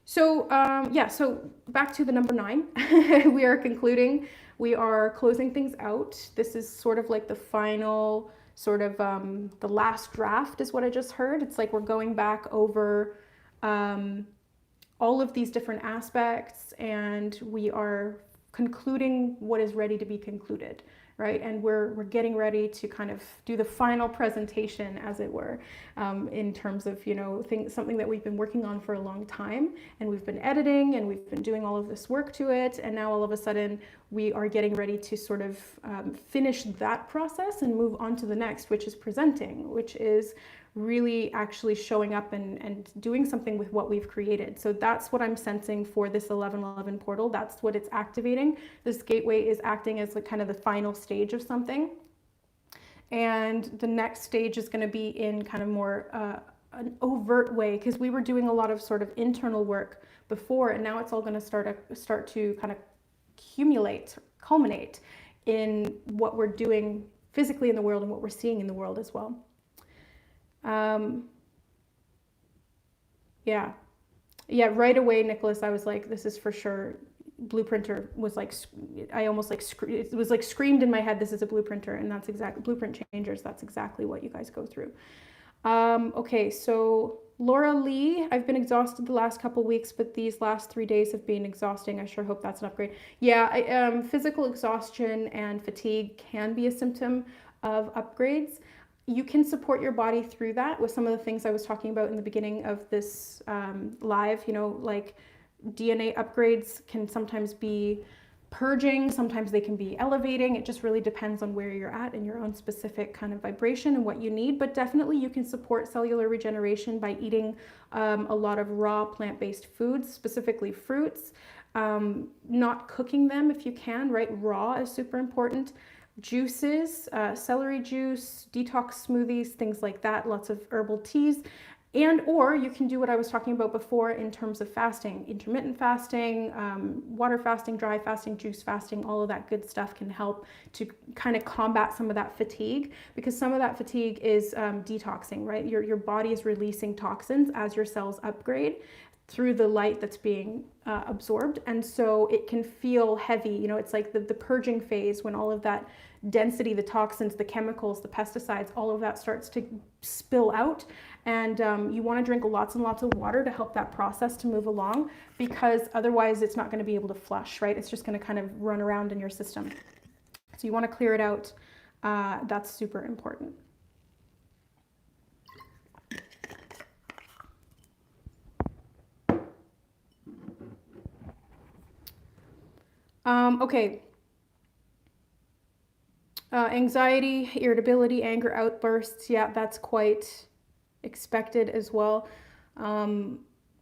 So yeah, so back to the number 9. We are concluding. We are closing things out. This is sort of like the final, sort of the last draft is what I just heard. It's like we're going back over all of these different aspects, and we are concluding what is ready to be concluded, right? And we're getting ready to kind of do the final presentation, as it were, in terms of, you know, something that we've been working on for a long time, and we've been editing, and we've been doing all of this work to it, and now all of a sudden we are getting ready to sort of finish that process and move on to the next, which is presenting, which is really actually showing up and doing something with what we've created. So that's what I'm sensing for this 1111 portal. That's what it's activating. This gateway is acting as like kind of the final stage of something. And the next stage is going to be in kind of more an overt way, because we were doing a lot of sort of internal work before, and now it's all going to start to kind of culminate in what we're doing physically in the world and what we're seeing in the world as well. Yeah, right away, Nicholas, I was like, this is for sure. Blueprinter was like, I almost like, it was like screamed in my head, this is a blueprinter, and that's exactly, blueprint changers, that's exactly what you guys go through. Okay, so Laura Lee, I've been exhausted the last couple weeks, but these last 3 days have been exhausting. I sure hope that's an upgrade. Yeah, physical exhaustion and fatigue can be a symptom of upgrades. You can support your body through that with some of the things I was talking about in the beginning of this live, you know, like DNA upgrades can sometimes be purging, sometimes they can be elevating. It just really depends on where you're at in your own specific kind of vibration and what you need. But definitely you can support cellular regeneration by eating a lot of raw plant-based foods, specifically fruits, not cooking them if you can, right? Raw is super important. Juices, celery juice, detox smoothies, things like that, lots of herbal teas. And or you can do what I was talking about before in terms of fasting, intermittent fasting, water fasting, dry fasting, juice fasting, all of that good stuff can help to kind of combat some of that fatigue, because some of that fatigue is detoxing, right? Your body is releasing toxins as your cells upgrade through the light that's being absorbed. And so it can feel heavy, you know, it's like the purging phase when all of that density, the toxins, the chemicals, the pesticides, all of that starts to spill out. And you want to drink lots and lots of water to help that process to move along, because otherwise it's not going to be able to flush, right? It's just going to kind of run around in your system. So you want to clear it out. That's super important. Okay. Anxiety, irritability, anger outbursts. Yeah, that's quite expected as well.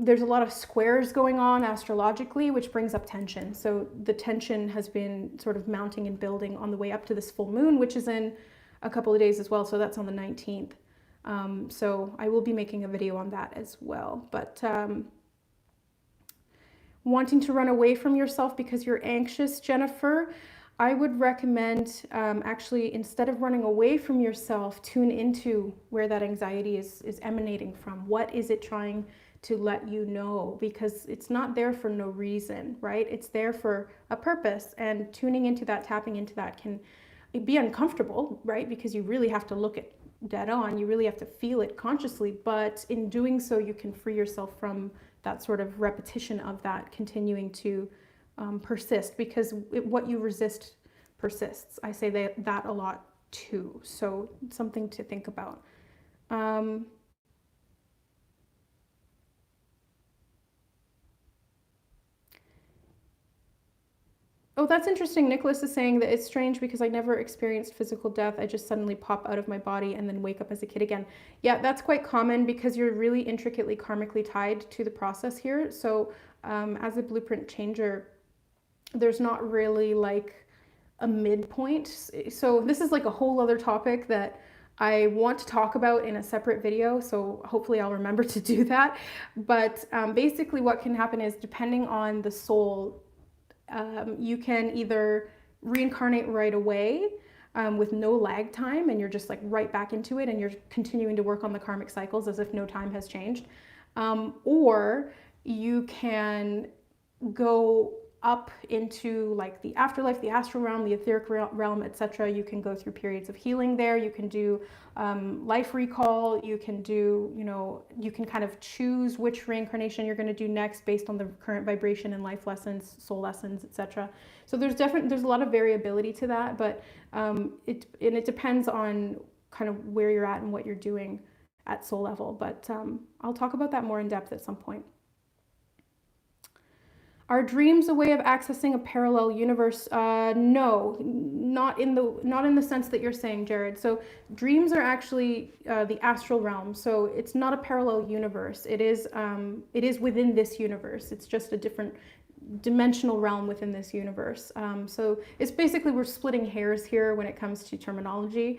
There's a lot of squares going on astrologically, which brings up tension. So the tension has been sort of mounting and building on the way up to this full moon, which is in a couple of days as well. So that's on the 19th. So I will be making a video on that as well. But wanting to run away from yourself because you're anxious, Jennifer, I would recommend actually, instead of running away from yourself, tune into where that anxiety is emanating from. What is it trying to let you know? Because it's not there for no reason, right? It's there for a purpose, and tuning into that, tapping into that can be uncomfortable, right? Because you really have to look at dead on, you really have to feel it consciously, but in doing so, you can free yourself from that sort of repetition of that continuing to persist, because what you resist persists. I say that a lot too. So something to think about. Oh, that's interesting. Nicholas is saying that it's strange because I never experienced physical death. I just suddenly pop out of my body and then wake up as a kid again. Yeah, that's quite common because you're really intricately karmically tied to the process here. So as a blueprint changer, there's not really like a midpoint. So this is like a whole other topic that I want to talk about in a separate video. So hopefully I'll remember to do that. But basically what can happen is, depending on the soul, you can either reincarnate right away with no lag time, and you're just like right back into it, and you're continuing to work on the karmic cycles as if no time has changed. Or you can go up into like the afterlife, the astral realm, the etheric realm, etc. You can go through periods of healing there. You can do life recall. You can do, you can kind of choose which reincarnation you're going to do next based on the current vibration and life lessons, soul lessons, etc. So there's a lot of variability to that, but it depends on kind of where you're at and what you're doing at soul level. But I'll talk about that more in depth at some point. Are dreams a way of accessing a parallel universe? No, not in the sense that you're saying, Jared. So dreams are actually the astral realm. So it's not a parallel universe. It is within this universe. It's just a different dimensional realm within this universe. So it's basically, we're splitting hairs here when it comes to terminology,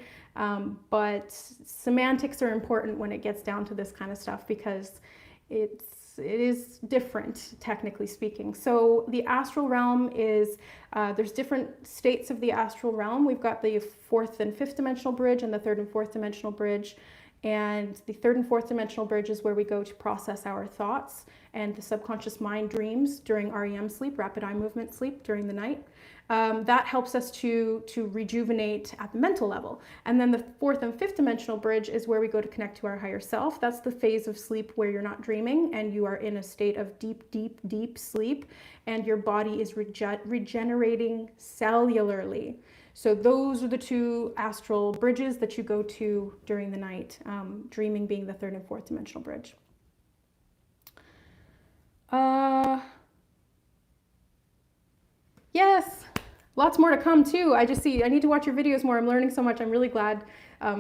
but semantics are important when it gets down to this kind of stuff, because it is different, technically speaking. So the astral realm is, there's different states of the astral realm. We've got the fourth and fifth dimensional bridge and the third and fourth dimensional bridge. And the third and fourth dimensional bridge is where we go to process our thoughts and the subconscious mind dreams during REM sleep, rapid eye movement sleep during the night. That helps us to rejuvenate at the mental level. And then the fourth and fifth dimensional bridge is where we go to connect to our higher self. That's the phase of sleep where you're not dreaming and you are in a state of deep, deep, deep sleep, and your body is regenerating cellularly. So those are the two astral bridges that you go to during the night, dreaming being the third and fourth dimensional bridge. Yes, lots more to come too. I need to watch your videos more. I'm learning so much. I'm really glad,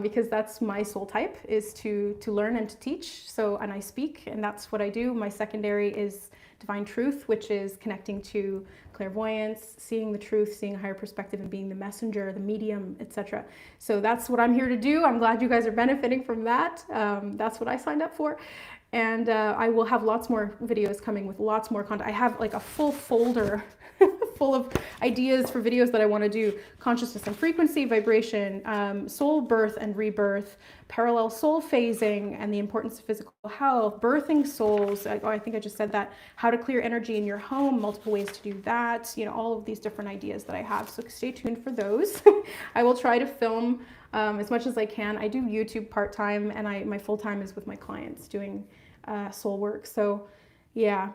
because that's my soul type, is to learn and to teach. So, and I speak, and that's what I do. My secondary is divine truth, which is connecting to clairvoyance, seeing the truth, seeing a higher perspective, and being the messenger, the medium, etc. So that's what I'm here to do. I'm glad you guys are benefiting from that. That's what I signed up for. And I will have lots more videos coming with lots more content. I have like a full folder full of ideas for videos that I want to do: consciousness and frequency, vibration, soul birth and rebirth, parallel soul phasing and the importance of physical health, birthing souls. I think I just said that. How to clear energy in your home, multiple ways to do that. All of these different ideas that I have. So stay tuned for those. I will try to film as much as I can. I do YouTube part-time, and my full-time is with my clients doing soul work. So yeah.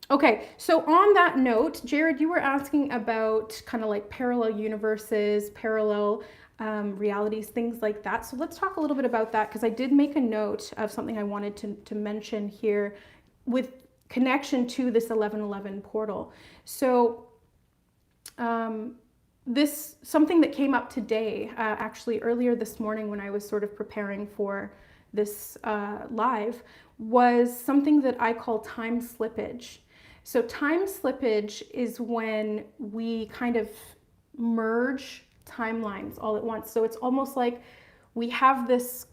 Okay, so on that note, Jared, you were asking about kind of like parallel universes, parallel realities, things like that. So let's talk a little bit about that, because I did make a note of something I wanted to mention here with connection to this 1111 portal. So something that came up today, actually earlier this morning when I was sort of preparing for this live, was something that I call time slippage. So time slippage is when we kind of merge timelines all at once. So it's almost like we have this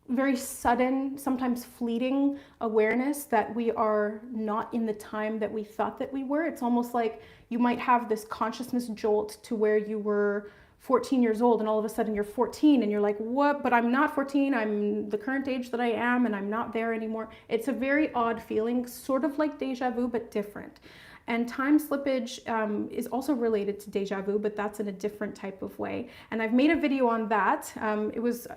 very sudden, sometimes fleeting awareness that we are not in the time that we thought that we were. It's almost like you might have this consciousness jolt to where you were 14 years old and all of a sudden you're 14 and you're like, what? But I'm not 14. I'm the current age that I am and I'm not there anymore. It's a very odd feeling, sort of like deja vu, but different. And time slippage is also related to deja vu, but that's in a different type of way. And I've made a video on that. It was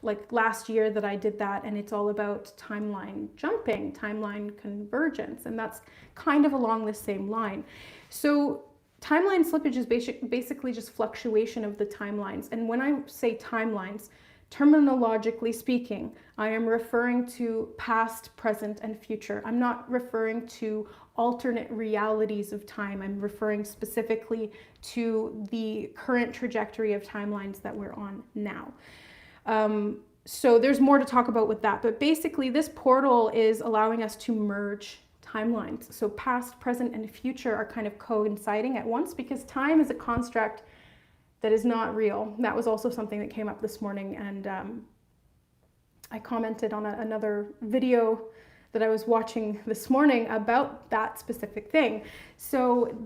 like last year that I did that, and it's all about timeline jumping, timeline convergence, and that's kind of along the same line. So timeline slippage is basically just fluctuation of the timelines. And when I say timelines, terminologically speaking, I am referring to past, present, and future. I'm not referring to alternate realities of time. I'm referring specifically to the current trajectory of timelines that we're on now. So there's more to talk about with that, but basically this portal is allowing us to merge timelines. So past, present, and future are kind of coinciding at once because time is a construct that is not real. That was also something that came up this morning, and I commented on another video that I was watching this morning about that specific thing. So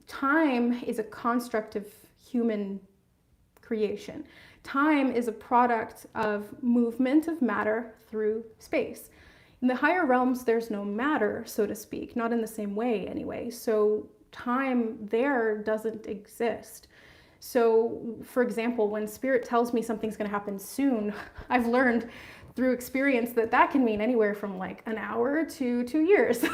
time is a construct of human creation. Time is a product of movement of matter through space. In the higher realms, there's no matter, so to speak, not in the same way anyway. So time there doesn't exist. So, for example, when spirit tells me something's going to happen soon, I've learned through experience that that can mean anywhere from like an hour to 2 years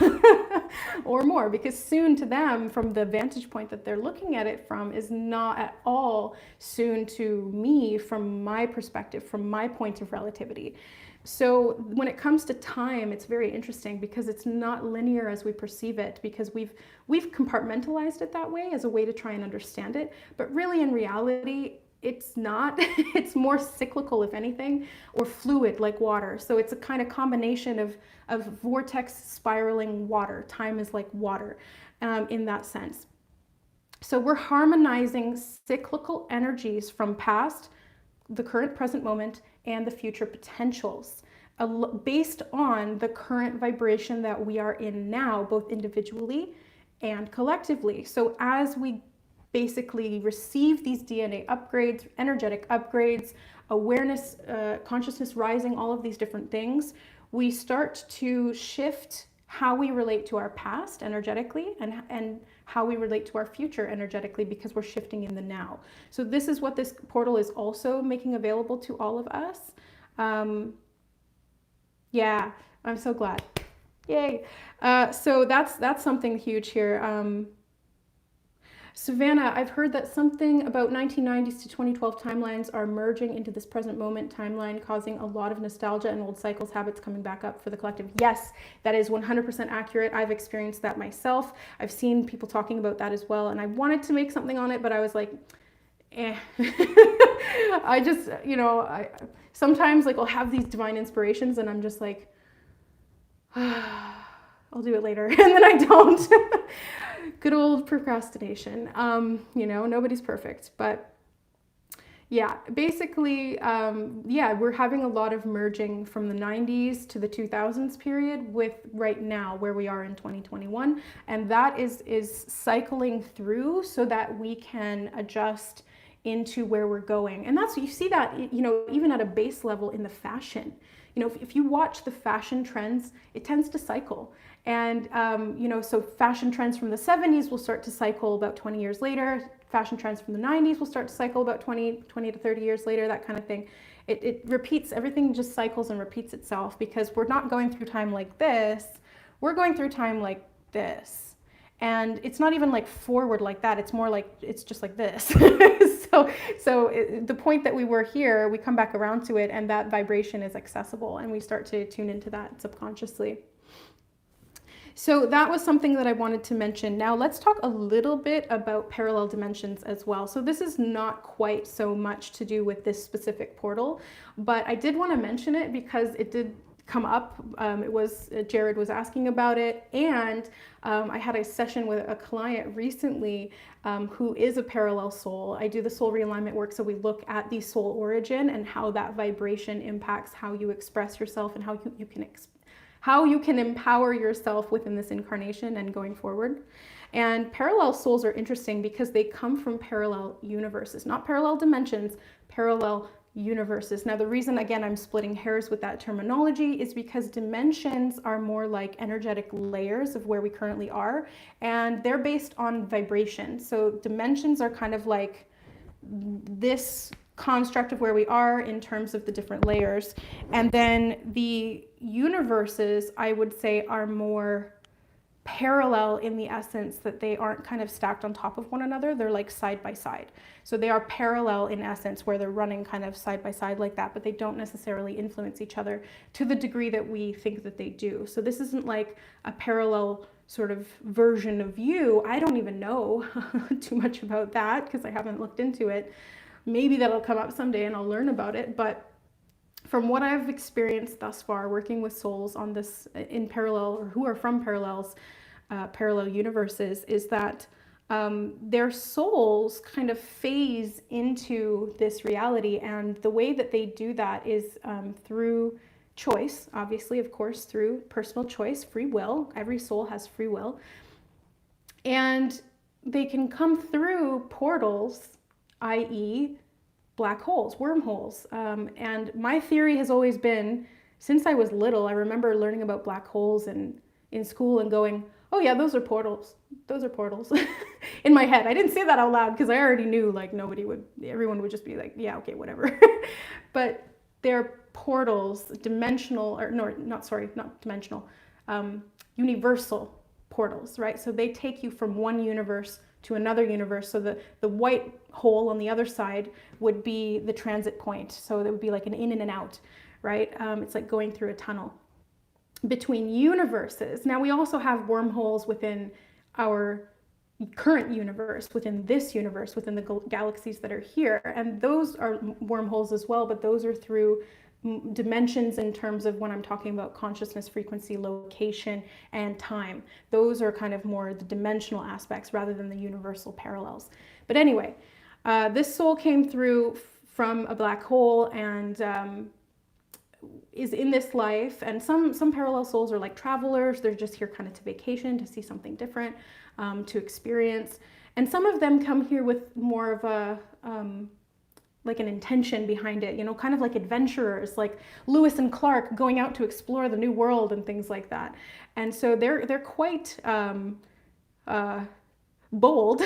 or more, because soon to them, from the vantage point that they're looking at it from, is not at all soon to me from my perspective, from my point of relativity. So when it comes to time, it's very interesting because it's not linear as we perceive it, because we've compartmentalized it that way as a way to try and understand it. But really, in reality, it's not. It's more cyclical, if anything, or fluid like water. So it's a kind of combination of vortex spiraling water. Time is like water in that sense. So we're harmonizing cyclical energies from past, the current present moment, and the future potentials based on the current vibration that we are in now, both individually and collectively. So as we basically receive these DNA upgrades, energetic upgrades, awareness, consciousness rising, all of these different things, we start to shift how we relate to our past energetically and how we relate to our future energetically, because we're shifting in the now. So this is what this portal is also making available to all of us. Yeah, I'm so glad. Yay. So that's something huge here. Savannah, I've heard that something about 1990s to 2012 timelines are merging into this present moment timeline, causing a lot of nostalgia and old cycles, habits coming back up for the collective. Yes, that is 100% accurate. I've experienced that myself. I've seen people talking about that as well, and I wanted to make something on it, but I was like, eh. I just, I sometimes like I'll have these divine inspirations and I'm just like, I'll do it later, and then I don't. Good old procrastination. Nobody's perfect, but yeah, basically, we're having a lot of merging from the 90s to the 2000s period with right now where we are in 2021, and that is cycling through so that we can adjust into where we're going. And you see that, even at a base level in the fashion. If you watch the fashion trends, it tends to cycle. And, so fashion trends from the 70s will start to cycle about 20 years later. Fashion trends from the 90s will start to cycle about 20 to 30 years later, that kind of thing. It repeats, everything just cycles and repeats itself, because we're not going through time like this. We're going through time like this. And it's not even like forward like that. It's more like, it's just like this. So the point that we were here, we come back around to it, and that vibration is accessible, and we start to tune into that subconsciously. So that was something that I wanted to mention. Now let's talk a little bit about parallel dimensions as well. So this is not quite so much to do with this specific portal, but I did want to mention it because it did come up. Jared was asking about it, and I had a session with a client recently who is a parallel soul. I do the soul realignment work, so we look at the soul origin and how that vibration impacts how you express yourself and how you can empower yourself within this incarnation and going forward. And parallel souls are interesting because they come from parallel universes, not parallel dimensions, parallel universes. Now, the reason, again, I'm splitting hairs with that terminology is because dimensions are more like energetic layers of where we currently are, and they're based on vibration. So dimensions are kind of like this construct of where we are in terms of the different layers. And then the universes, I would say, are more parallel in the essence that they aren't kind of stacked on top of one another. They're like side by side. So they are parallel in essence, where they're running kind of side by side like that, but they don't necessarily influence each other to the degree that we think that they do. So this isn't like a parallel sort of version of you. I don't even know too much about that because I haven't looked into it. Maybe that'll come up someday and I'll learn about it. But from what I've experienced thus far, working with souls on this in parallel, or who are from parallel universes, is that their souls kind of phase into this reality. And the way that they do that is through choice, obviously, of course, through personal choice, free will. Every soul has free will. And they can come through portals, i.e., black holes, wormholes. And my theory has always been, since I was little, I remember learning about black holes in school and going, oh yeah, those are portals. Those are portals. In my head. I didn't say that out loud because I already knew like everyone would just be like, yeah, okay, whatever. But they're portals, dimensional, or no, not dimensional, universal portals, right? So they take you from one universe to another universe. So the white hole on the other side would be the transit point. So that would be like an in and an out, right? It's like going through a tunnel between universes. Now we also have wormholes within our current universe, within this universe, within the galaxies that are here. And those are wormholes as well, but those are through dimensions in terms of when I'm talking about consciousness, frequency, location, and time. Those are kind of more the dimensional aspects rather than the universal parallels. But anyway, this soul came through from a black hole and is in this life. And some parallel souls are like travelers. They're just here kind of to vacation, to see something different, to experience. And some of them come here with more of a like an intention behind it, you know, kind of like adventurers, like Lewis and Clark going out to explore the new world and things like that. And so they're quite bold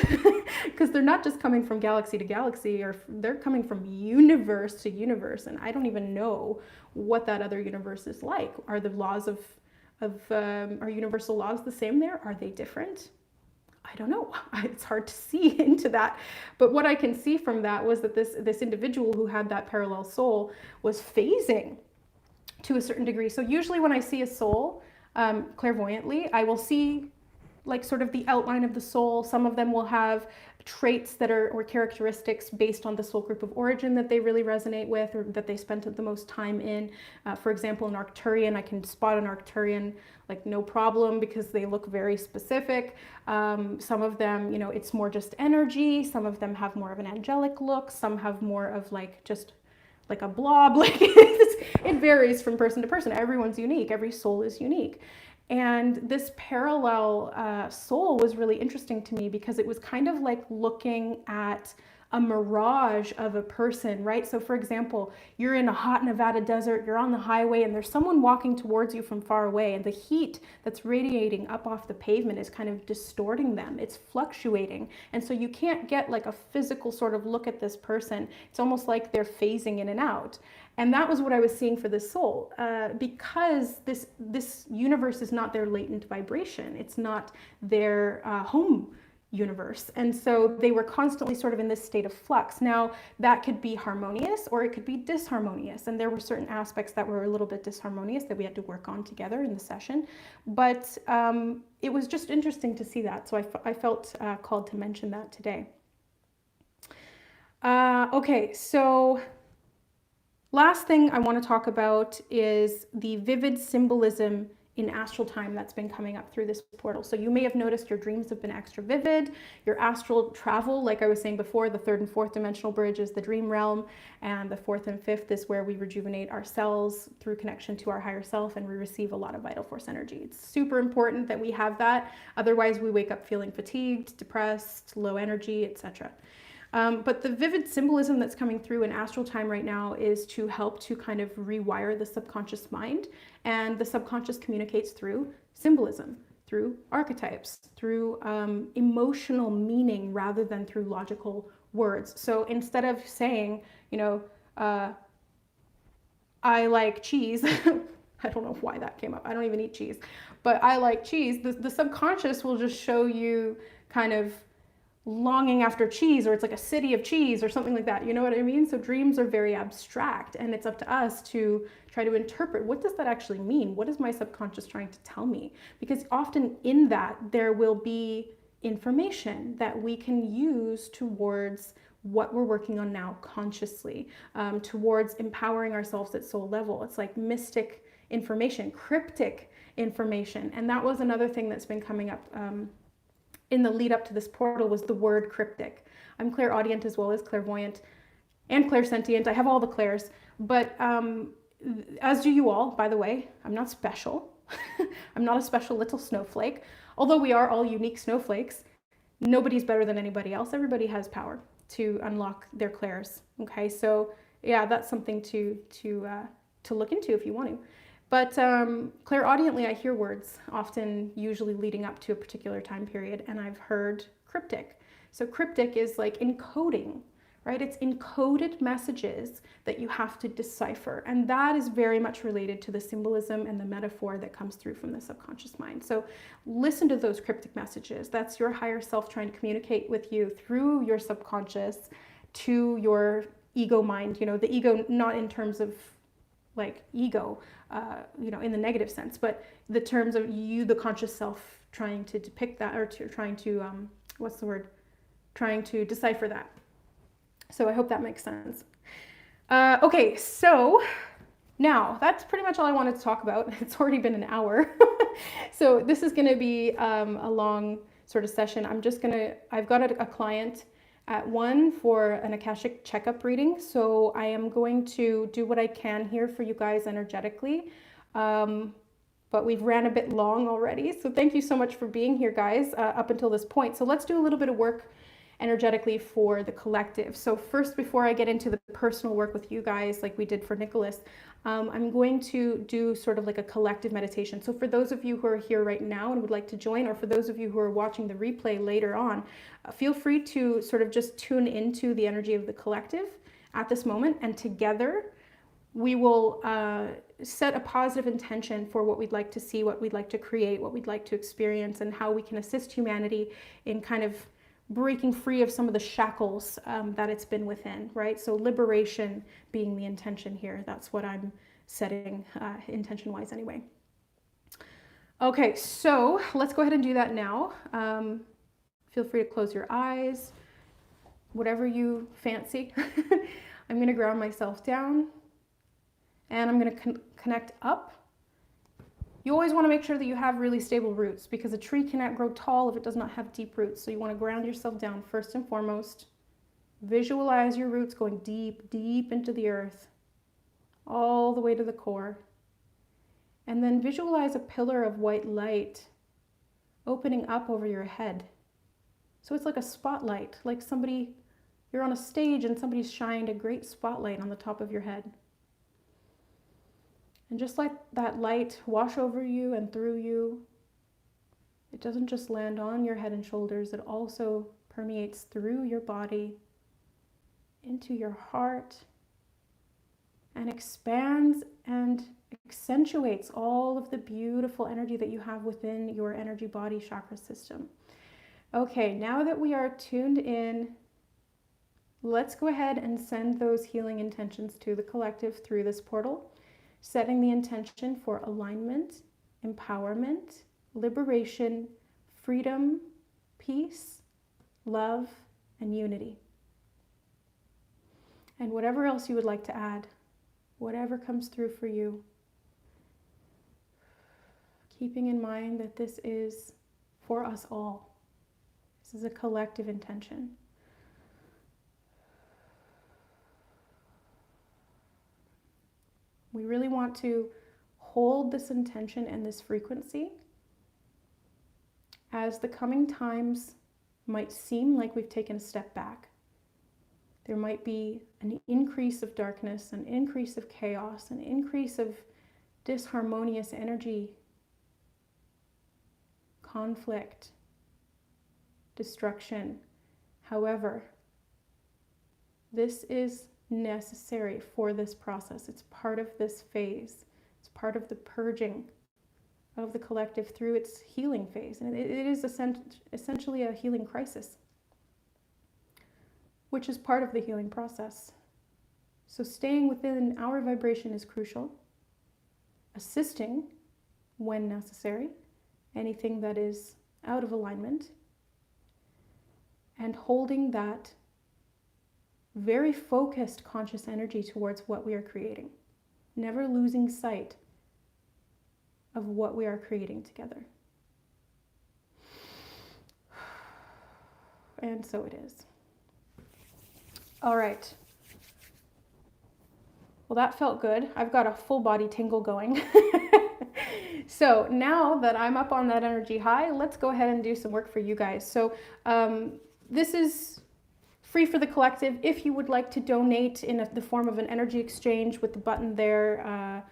because they're not just coming from galaxy to galaxy, or they're coming from universe to universe. And I don't even know what that other universe is like. Are the laws of are universal laws the same there? Are they different? I don't know. It's hard to see into that. But what I can see from that was that this individual who had that parallel soul was phasing to a certain degree. So usually when I see a soul clairvoyantly, I will see like sort of the outline of the soul. Some of them will have traits that are, or characteristics based on the soul group of origin that they really resonate with, or that they spent the most time in. For example, an Arcturian, I can spot an Arcturian like no problem because they look very specific. Some of them, you know, it's more just energy. Some of them have more of an angelic look. Some have more of like just like a blob. Like it varies from person to person. Everyone's unique. Every soul is unique. And this parallel soul was really interesting to me because it was kind of like looking at a mirage of a person, right? So for example, you're in a hot Nevada desert, you're on the highway, and there's someone walking towards you from far away, and the heat that's radiating up off the pavement is kind of distorting them. It's fluctuating. And so you can't get like a physical sort of look at this person. It's almost like they're phasing in and out. And that was what I was seeing for this soul, because this universe is not their latent vibration. It's not their home universe. And so they were constantly sort of in this state of flux. Now, that could be harmonious or it could be disharmonious. And there were certain aspects that were a little bit disharmonious that we had to work on together in the session. But it was just interesting to see that. So I felt called to mention that today. Okay, so last thing I want to talk about is the vivid symbolism in astral time that's been coming up through this portal. So you may have noticed your dreams have been extra vivid, your astral travel, like I was saying before, the third and fourth dimensional bridge is the dream realm, and the fourth and fifth is where we rejuvenate ourselves through connection to our higher self, and we receive a lot of vital force energy. It's super important that we have that, otherwise we wake up feeling fatigued, depressed, low energy, etc. But the vivid symbolism that's coming through in astral time right now is to help to kind of rewire the subconscious mind. And the subconscious communicates through symbolism, through archetypes, through emotional meaning rather than through logical words. So instead of saying, you know, I like cheese, I don't know why that came up. I don't even eat cheese, but I like cheese. The subconscious will just show you kind of longing after cheese, or it's like a city of cheese or something like that. You know what I mean? So dreams are very abstract, and it's up to us to try to interpret, what does that actually mean? What is my subconscious trying to tell me? Because often in that there will be information that we can use towards what we're working on now consciously, towards empowering ourselves at soul level. It's like mystic information, cryptic information. And that was another thing that's been coming up in the lead up to this portal, was the word cryptic. I'm clairaudient as well as clairvoyant and clairsentient. I have all the clairs, but as do you all, by the way. I'm not special. I'm not a special little snowflake. Although we are all unique snowflakes, nobody's better than anybody else. Everybody has power to unlock their clairs. Okay, so yeah, that's something to look into if you want to. But clairaudiently, I hear words, often usually leading up to a particular time period, and I've heard cryptic. So cryptic is like encoding, right? It's encoded messages that you have to decipher, and that is very much related to the symbolism and the metaphor that comes through from the subconscious mind. So listen to those cryptic messages. That's your higher self trying to communicate with you through your subconscious to your ego mind. You know, the ego, not in terms of like ego, you know, in the negative sense, but the terms of you, the conscious self, trying to depict that, or trying to, what's the word? Trying to decipher that. So I hope that makes sense. Okay, so now that's pretty much all I wanted to talk about. It's already been an hour. So this is going to be a long sort of session. I've got a client at 1 for an Akashic checkup reading. So I am going to do what I can here for you guys energetically. But we've ran a bit long already. So thank you so much for being here, guys, up until this point. So let's do a little bit of work energetically for the collective. So first, before I get into the personal work with you guys, like we did for Nicholas, I'm going to do sort of like a collective meditation. So for those of you who are here right now and would like to join, or for those of you who are watching the replay later on, feel free to sort of just tune into the energy of the collective at this moment, and together we will set a positive intention for what we'd like to see, what we'd like to create, what we'd like to experience, and how we can assist humanity in kind of breaking free of some of the shackles that it's been within, right? So liberation being the intention here. That's what I'm setting intention-wise anyway. Okay, so let's go ahead and do that now. Feel free to close your eyes, whatever you fancy. I'm going to ground myself down, and I'm going to connect up. You always want to make sure that you have really stable roots, because a tree cannot grow tall if it does not have deep roots. So you want to ground yourself down first and foremost. Visualize your roots going deep, deep into the earth, all the way to the core. And then visualize a pillar of white light opening up over your head. So it's like a spotlight, like you're on a stage and somebody's shined a great spotlight on the top of your head. And just let that light wash over you and through you. It doesn't just land on your head and shoulders, it also permeates through your body, into your heart, and expands and accentuates all of the beautiful energy that you have within your energy body chakra system. Okay, now that we are tuned in, let's go ahead and send those healing intentions to the collective through this portal, setting the intention for alignment, empowerment, liberation, freedom, peace, love, and unity. And whatever else you would like to add, whatever comes through for you, keeping in mind that this is for us all. This is a collective intention. We really want to hold this intention and this frequency as the coming times might seem like we've taken a step back. There might be an increase of darkness, an increase of chaos, an increase of disharmonious energy, conflict, destruction. However, this is necessary for this process. It's part of this phase. It's part of the purging of the collective through its healing phase. And it is essentially a healing crisis, which is part of the healing process. So staying within our vibration is crucial. Assisting when necessary, anything that is out of alignment, and holding that very focused conscious energy towards what we are creating, never losing sight of what we are creating together. And so it is. All right. Well, that felt good. I've got a full body tingle going. So now that I'm up on that energy high, let's go ahead and do some work for you guys. So this is free for the collective. If you would like to donate in the form of an energy exchange with the button there,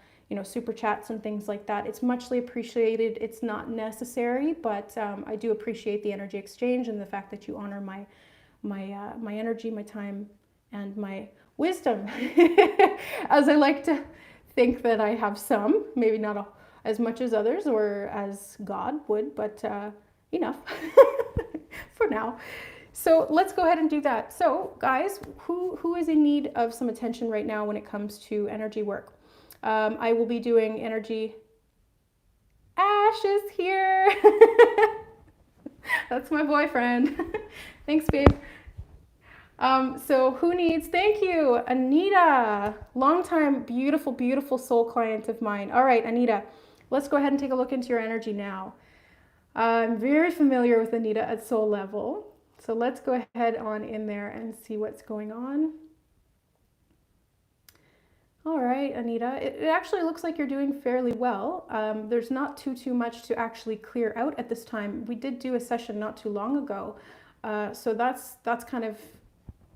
super chats and things like that, it's muchly appreciated. It's not necessary, but I do appreciate the energy exchange and the fact that you honor my energy, my time, and my wisdom. As I like to think that I have some, maybe not as much as others or as God would, but enough for now. So let's go ahead and do that. So guys, who is in need of some attention right now when it comes to energy work? I will be doing energy. Ash is here. That's my boyfriend. Thanks, babe. So who needs, thank you, Anita, longtime beautiful, beautiful soul client of mine. All right, Anita, let's go ahead and take a look into your energy now. I'm very familiar with Anita at soul level. So let's go ahead on in there and see what's going on. All right, Anita, it actually looks like you're doing fairly well. There's not too much to actually clear out at this time. We did do a session not too long ago. So that's kind of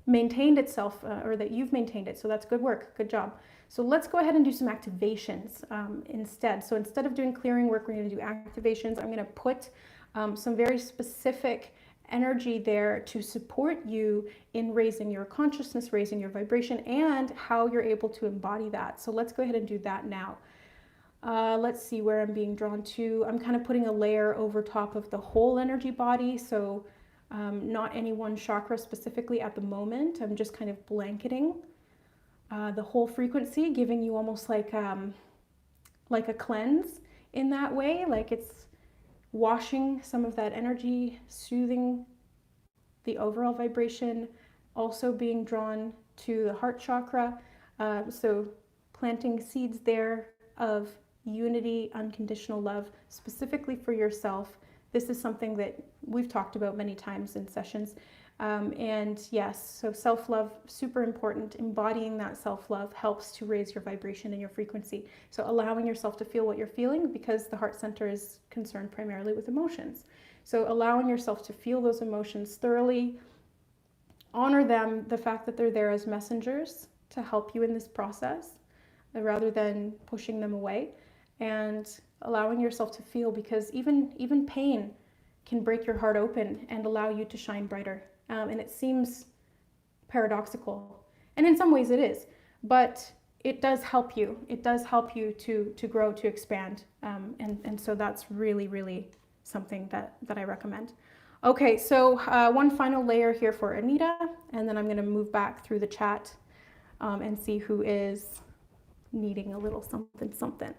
maintained itself, or that you've maintained it. So that's good work. Good job. So let's go ahead and do some activations instead. So instead of doing clearing work, we're going to do activations. I'm going to put some very specific energy there to support you in raising your consciousness, raising your vibration, and how you're able to embody that. So let's go ahead and do that now. Let's see where I'm being drawn to. I'm kind of putting a layer over top of the whole energy body. So not any one chakra specifically at the moment. I'm just kind of blanketing the whole frequency, giving you almost like a cleanse in that way, like it's washing some of that energy, soothing the overall vibration, also being drawn to the heart chakra. So planting seeds there of unity, unconditional love, specifically for yourself. This is something that we've talked about many times in sessions. And yes, so self-love, super important. Embodying that self-love helps to raise your vibration and your frequency. So allowing yourself to feel what you're feeling, because the heart center is concerned primarily with emotions. So allowing yourself to feel those emotions thoroughly, honor them, the fact that they're there as messengers to help you in this process, rather than pushing them away, and allowing yourself to feel, because even pain can break your heart open and allow you to shine brighter. And it seems paradoxical, and in some ways it is, but it does help you. It does help you to grow, to expand, and so that's really, really something that I recommend. Okay, so one final layer here for Anita, and then I'm going to move back through the chat and see who is needing a little something something.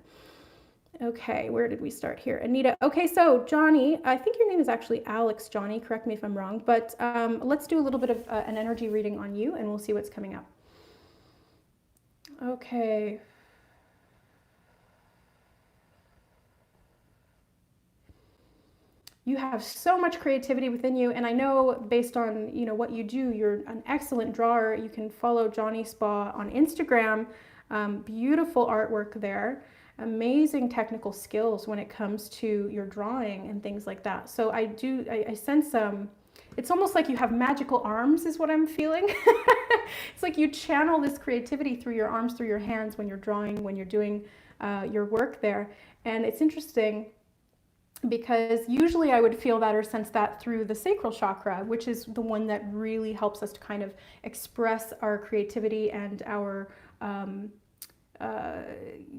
Okay, where did we start here? Anita. Okay, so Johnny, I think your name is actually Alex, Johnny. Correct me if I'm wrong, but let's do a little bit of an energy reading on you, and we'll see what's coming up. Okay. You have so much creativity within you, and I know based on what you do, you're an excellent drawer. You can follow Johnny Spa on Instagram. Beautiful artwork there, amazing technical skills when it comes to your drawing and things like that. So I sense it's almost like you have magical arms is what I'm feeling. It's like you channel this creativity through your arms, through your hands when you're drawing, when you're doing your work there. And it's interesting because usually I would feel that or sense that through the sacral chakra, which is the one that really helps us to kind of express our creativity and our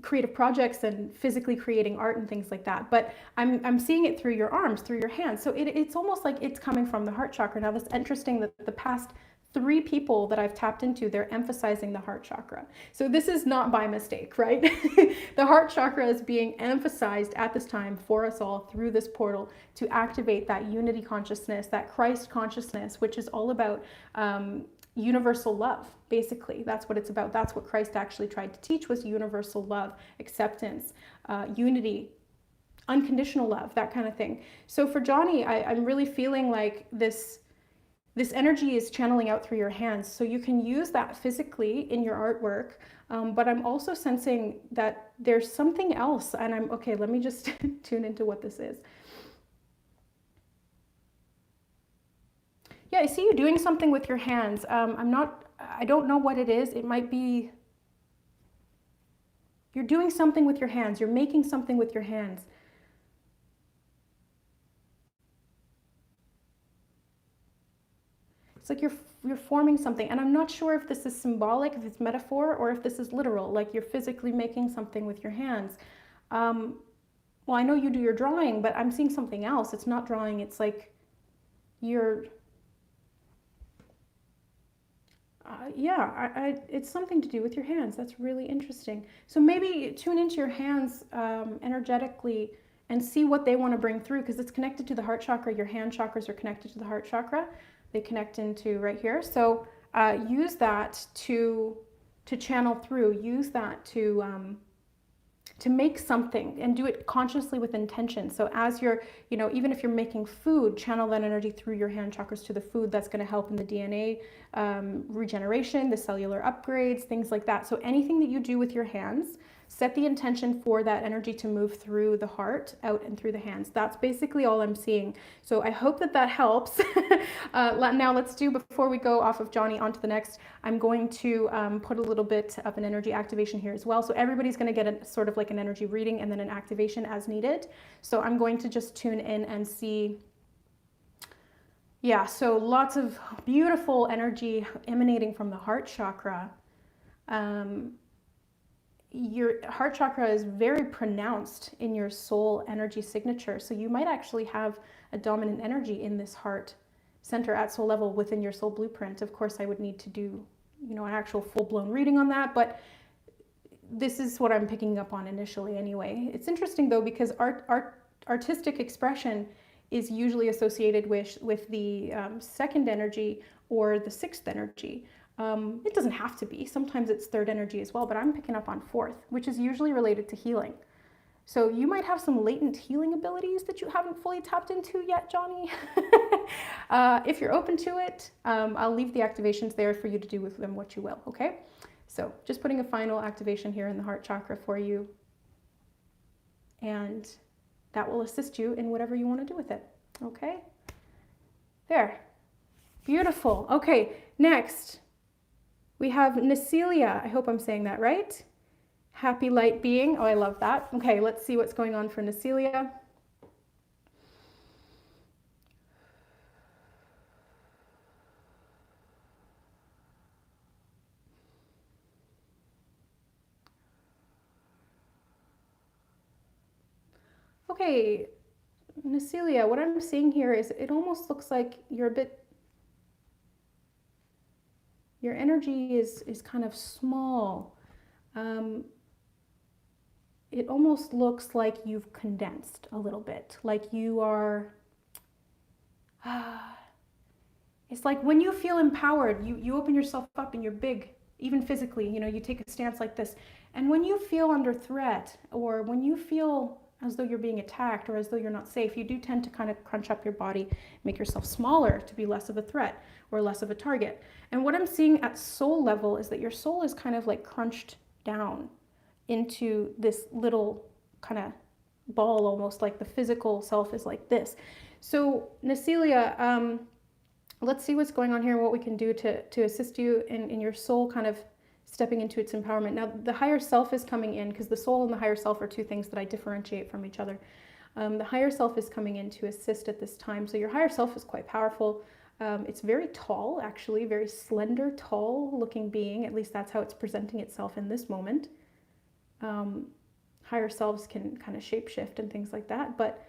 creative projects and physically creating art and things like that. But I'm seeing it through your arms, through your hands. So it's almost like it's coming from the heart chakra. Now, that's interesting that the past 3 people that I've tapped into, they're emphasizing the heart chakra. So this is not by mistake, right? The heart chakra is being emphasized at this time for us all through this portal to activate that unity consciousness, that Christ consciousness, which is all about universal love. Basically, that's what it's about. That's what Christ actually tried to teach, was universal love, acceptance, unity, unconditional love, that kind of thing. So for Johnny, I'm really feeling like this energy is channeling out through your hands. So you can use that physically in your artwork, but I'm also sensing that there's something else. And okay, let me just tune into what this is. Yeah, I see you doing something with your hands. I don't know what it is. It might be, you're doing something with your hands. You're making something with your hands. It's like you're forming something, and I'm not sure if this is symbolic, if it's metaphor, or if this is literal, like you're physically making something with your hands. Well, I know you do your drawing, but I'm seeing something else. It's not drawing, it's like you're, it's something to do with your hands. That's really interesting. So maybe tune into your hands energetically and see what they want to bring through, because it's connected to the heart chakra. Your hand chakras are connected to the heart chakra. They connect into right here. So use that to channel through. Use that to make something, and do it consciously with intention. So as you're, even if you're making food, channel that energy through your hand chakras to the food. That's going to help in the DNA regeneration, the cellular upgrades, things like that. So anything that you do with your hands, set the intention for that energy to move through the heart, out and through the hands. That's basically all I'm seeing. So I hope that helps. Now let's do, before we go off of Johnny onto the next, I'm going to put a little bit of an energy activation here as well. So everybody's going to get a sort of like an energy reading and then an activation as needed. So I'm going to just tune in and see. Yeah, so lots of beautiful energy emanating from the heart chakra. Your heart chakra is very pronounced in your soul energy signature. So you might actually have a dominant energy in this heart center at soul level within your soul blueprint. Of course, I would need to do, an actual full-blown reading on that, but this is what I'm picking up on initially anyway. It's interesting though, because artistic expression is usually associated with the second energy or the sixth energy. It doesn't have to be. Sometimes it's third energy as well, but I'm picking up on fourth, which is usually related to healing. So you might have some latent healing abilities that you haven't fully tapped into yet, Johnny. If you're open to it, I'll leave the activations there for you to do with them what you will, okay? So just putting a final activation here in the heart chakra for you, and that will assist you in whatever you want to do with it, okay? There. Beautiful. Okay, next. We have Necelia. I hope I'm saying that right. Happy light being. Oh, I love that. Okay, let's see what's going on for Necelia. Okay, Nasilia, what I'm seeing here is it almost looks like you're a bit, your energy is kind of small. It almost looks like you've condensed a little bit, like you are, it's like when you feel empowered, you open yourself up and you're big, even physically, you know, you take a stance like this. And when you feel under threat, or when you feel as though you're being attacked or as though you're not safe, you do tend to kind of crunch up your body, make yourself smaller to be less of a threat or less of a target. And what I'm seeing at soul level is that your soul is kind of like crunched down into this little kind of ball, almost like the physical self is like this. So Nasilia, let's see what's going on here and what we can do to assist you in your soul kind of stepping into its empowerment. Now, the higher self is coming in, because the soul and the higher self are two things that I differentiate from each other. The higher self is coming in to assist at this time. So your higher self is quite powerful. It's very tall, actually, very slender, tall looking being. At least that's how it's presenting itself in this moment. Higher selves can kind of shapeshift and things like that, but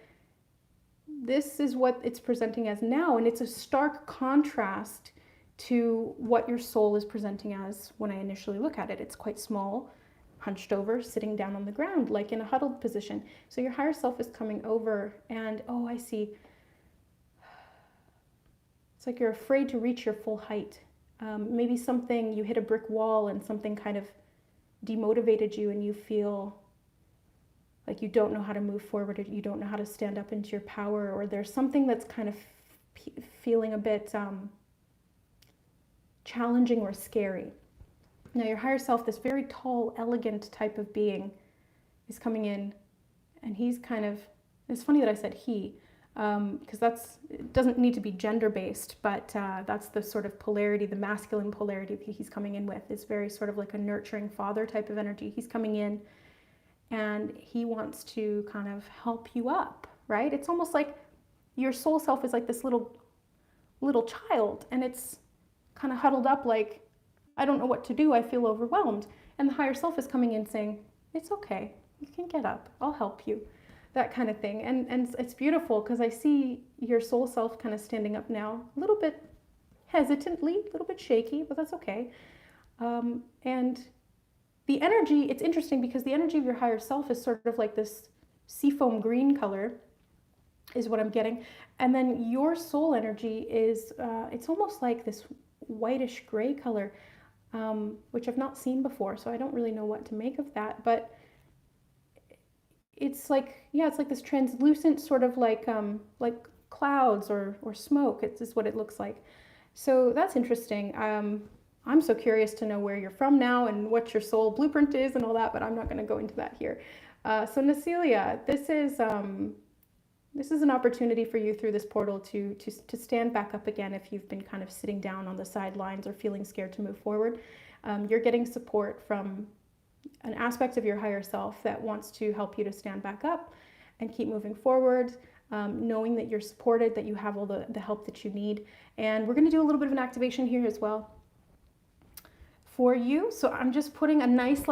this is what it's presenting as now, and it's a stark contrast to what your soul is presenting as when I initially look at it. It's quite small, hunched over, sitting down on the ground, like in a huddled position. So your higher self is coming over, and oh, I see. It's like you're afraid to reach your full height. Maybe something, you hit a brick wall and something kind of demotivated you, and you feel like you don't know how to move forward, or you don't know how to stand up into your power, or there's something that's kind of feeling a bit challenging or scary. Now your higher self, this very tall, elegant type of being, is coming in, and he's kind of, it's funny that I said he, because it doesn't need to be gender-based, but that's the sort of polarity, the masculine polarity that he's coming in with. It's very sort of like a nurturing father type of energy. He's coming in, and he wants to kind of help you up, right? It's almost like your soul self is like this little child, and it's kind of huddled up like, I don't know what to do, I feel overwhelmed. And the higher self is coming in saying, it's okay, you can get up, I'll help you, that kind of thing. And it's beautiful, because I see your soul self kind of standing up now, a little bit hesitantly, a little bit shaky, but that's okay. And the energy, it's interesting, because the energy of your higher self is sort of like this seafoam green color, is what I'm getting. And then your soul energy is, it's almost like this whitish gray color, which I've not seen before, so I don't really know what to make of that. But it's like, yeah, it's like this translucent sort of like clouds or smoke. It's what it looks like. So that's interesting. I'm so curious to know where you're from now and what your soul blueprint is and all that, but I'm not going to go into that here. So Nasilia, this is an opportunity for you through this portal to stand back up again if you've been kind of sitting down on the sidelines or feeling scared to move forward. You're getting support from an aspect of your higher self that wants to help you to stand back up and keep moving forward, knowing that you're supported, that you have all the help that you need. And we're going to do a little bit of an activation here as well for you. So I'm just putting a nice,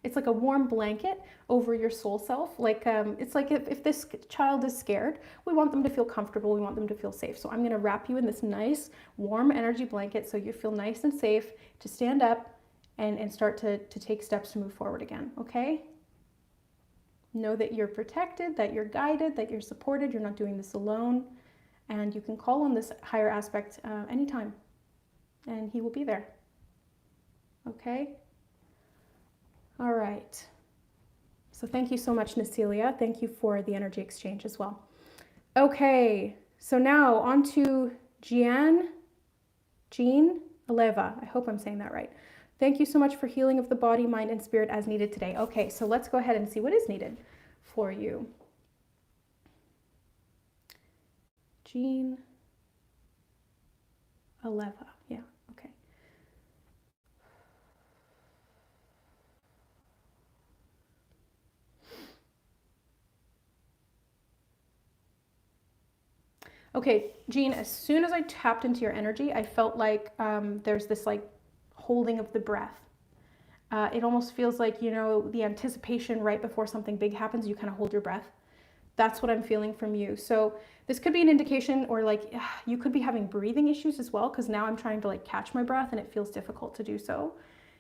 it's like a warm blanket over your soul self. Like, it's like if this child is scared, we want them to feel comfortable, we want them to feel safe. So I'm going to wrap you in this nice warm energy blanket so you feel nice and safe to stand up and start to take steps to move forward again, okay? Know that you're protected, that you're guided, that you're supported, you're not doing this alone, and you can call on this higher aspect anytime, and he will be there, okay? All right. So thank you so much, Nasilia. Thank you for the energy exchange as well. Okay, so now on to Jean Aleva. I hope I'm saying that right. Thank you so much for healing of the body, mind, and spirit as needed today. Okay, so let's go ahead and see what is needed for you. Jean Aleva. Yeah, okay. Okay, Jean, as soon as I tapped into your energy, I felt like there's this like holding of the breath. It almost feels like, you know, the anticipation right before something big happens, you kind of hold your breath. That's what I'm feeling from you. So this could be an indication, or like you could be having breathing issues as well, because now I'm trying to like catch my breath and it feels difficult to do so.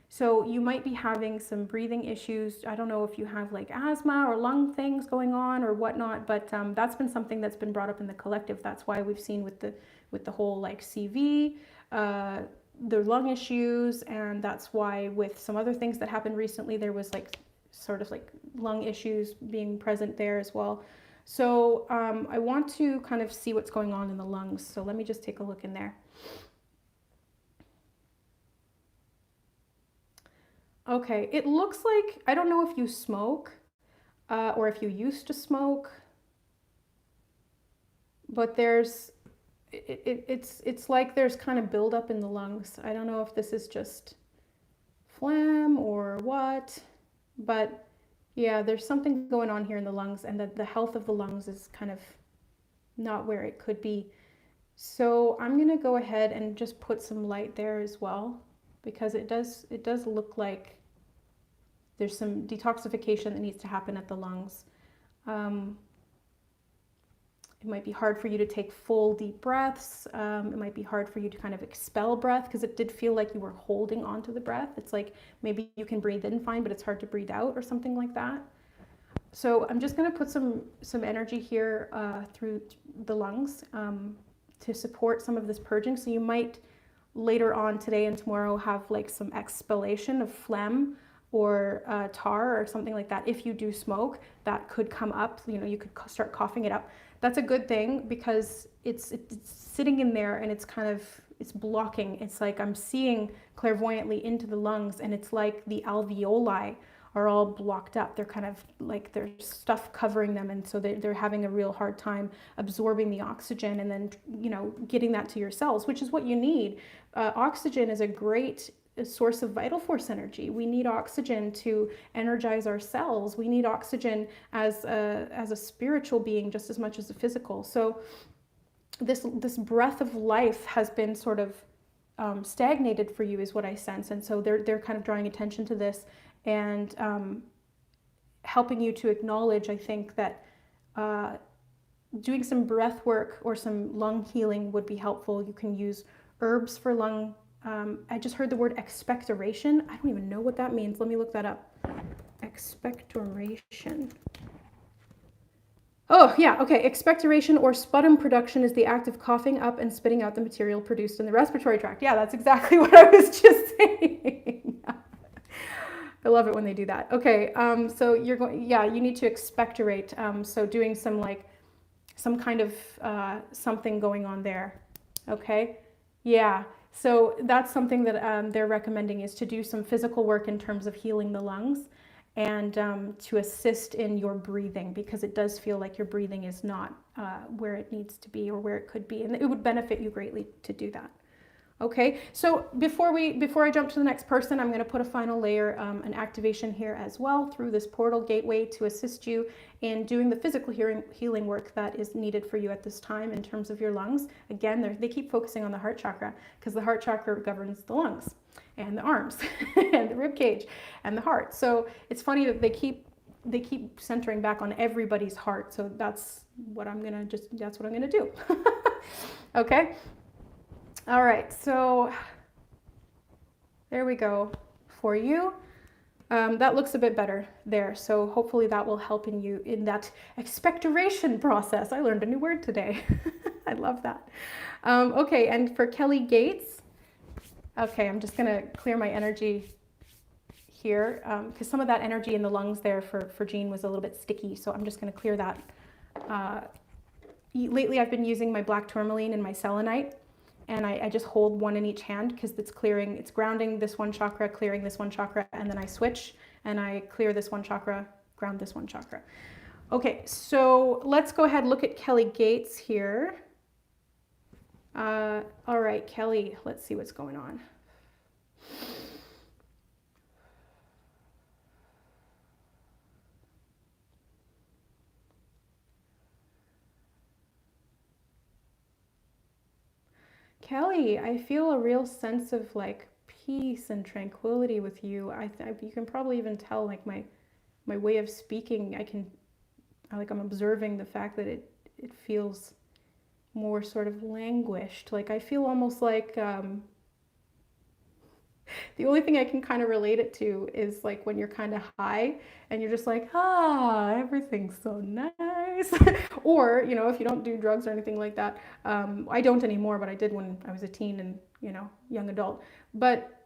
So you might be having some breathing issues. I don't know if you have like asthma or lung things going on or whatnot, but that's been something that's been brought up in the collective. That's why we've seen with the whole like CV, the lung issues, and that's why with some other things that happened recently, there was like sort of like lung issues being present there as well. So I want to kind of see what's going on in the lungs. So let me just take a look in there. Okay, it looks like, I don't know if you smoke or if you used to smoke, but it's like there's kind of buildup in the lungs. I don't know if this is just phlegm or what, but yeah, there's something going on here in the lungs, and that the health of the lungs is kind of not where it could be. So I'm gonna go ahead and just put some light there as well, because it does look like there's some detoxification that needs to happen at the lungs. It might be hard for you to take full deep breaths. It might be hard for you to kind of expel breath, because it did feel like you were holding onto the breath. It's like maybe you can breathe in fine, but it's hard to breathe out or something like that. So I'm just going to put some energy here through the lungs to support some of this purging. So you might later on today and tomorrow have like some expellation of phlegm or tar or something like that. If you do smoke, that could come up. You know, you could start coughing it up. That's a good thing, because it's sitting in there and it's kind of, it's blocking. It's like I'm seeing clairvoyantly into the lungs, and it's like the alveoli are all blocked up. They're kind of like there's stuff covering them, and so they're having a real hard time absorbing the oxygen and then, you know, getting that to your cells, which is what you need. Oxygen is a great source of vital force energy. We need oxygen to energize our cells. We need oxygen as a spiritual being just as much as a physical. So this breath of life has been sort of stagnated for you, is what I sense. And so they're kind of drawing attention to this and helping you to acknowledge, I think, that doing some breath work or some lung healing would be helpful. You can use herbs for lung. I just heard the word expectoration. I don't even know what that means. Let me look that up. Expectoration. Oh, yeah, okay. Expectoration or sputum production is the act of coughing up and spitting out the material produced in the respiratory tract. Yeah, that's exactly what I was just saying. I love it when they do that. Okay, so you're going, yeah, you need to expectorate. So doing some kind of something going on there. Okay, yeah. So that's something that they're recommending, is to do some physical work in terms of healing the lungs and to assist in your breathing, because it does feel like your breathing is not where it needs to be or where it could be, and it would benefit you greatly to do that. Okay, so before I jump to the next person, I'm going to put a final layer, an activation here as well through this portal gateway to assist you in doing the physical healing work that is needed for you at this time in terms of your lungs. Again, they keep focusing on the heart chakra, because the heart chakra governs the lungs and the arms and the rib cage and the heart. So it's funny that they keep centering back on everybody's heart. So that's what I'm gonna do. Okay. All right, so there we go for you. That looks a bit better there. So hopefully that will help you in that expectoration process. I learned a new word today. I love that. Okay, and for Kelly Gates, okay, I'm just gonna clear my energy here, because some of that energy in the lungs there for Jean was a little bit sticky. So I'm just gonna clear that. Lately I've been using my black tourmaline and my selenite. And I just hold one in each hand, because it's grounding this one chakra, clearing this one chakra, and then I switch and I clear this one chakra, ground this one chakra. Okay, so let's go ahead and look at Kelly Gates here. All right, Kelly, let's see what's going on. Kelly, I feel a real sense of like peace and tranquility with you. You can probably even tell like my way of speaking. like I'm observing the fact that it feels more sort of languished. Like I feel almost like the only thing I can kind of relate it to is like when you're kind of high and you're just like, everything's so nice. Or, you know, if you don't do drugs or anything like that, I don't anymore, but I did when I was a teen and, you know, young adult. But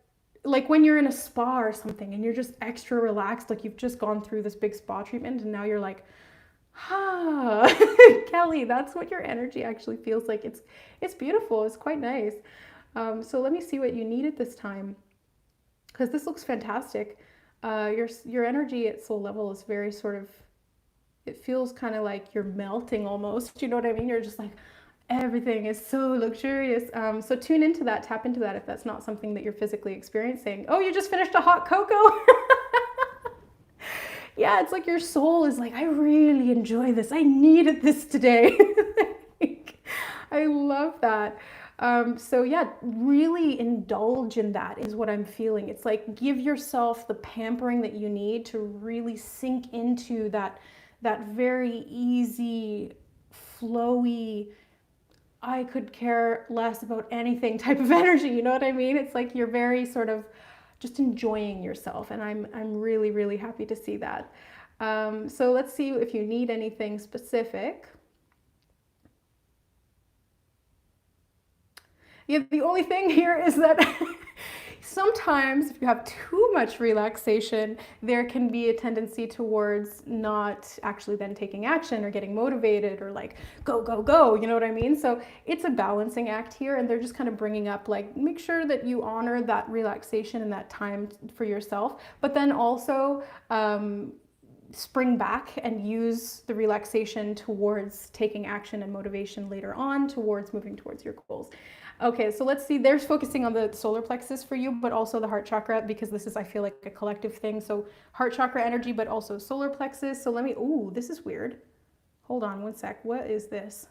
like when you're in a spa or something and you're just extra relaxed, like you've just gone through this big spa treatment and now you're like, Kelly, that's what your energy actually feels like. It's beautiful. It's quite nice. So let me see what you need at this time, because this looks fantastic. Your energy at soul level is very sort of, it feels kind of like you're melting almost. You know what I mean? You're just like, everything is so luxurious. So tune into that, tap into that if that's not something that you're physically experiencing. Oh, you just finished a hot cocoa. Yeah, it's like your soul is like, I really enjoy this. I needed this today. I love that. So yeah, really indulge in that is what I'm feeling. It's like give yourself the pampering that you need to really sink into that very easy, flowy, I could care less about anything type of energy. You know what I mean? It's like you're very sort of just enjoying yourself, and I'm really, really happy to see that. So let's see if you need anything specific. Yeah, the only thing here is that sometimes if you have too much relaxation, there can be a tendency towards not actually then taking action or getting motivated or like go, go, go, you know what I mean? So it's a balancing act here, and they're just kind of bringing up like make sure that you honor that relaxation and that time for yourself, but then also spring back and use the relaxation towards taking action and motivation later on towards moving towards your goals. Okay, so let's see. There's focusing on the solar plexus for you, but also the heart chakra, because this is, I feel like, a collective thing. So heart chakra energy, but also solar plexus. So let me, ooh, this is weird. Hold on one sec. What is this?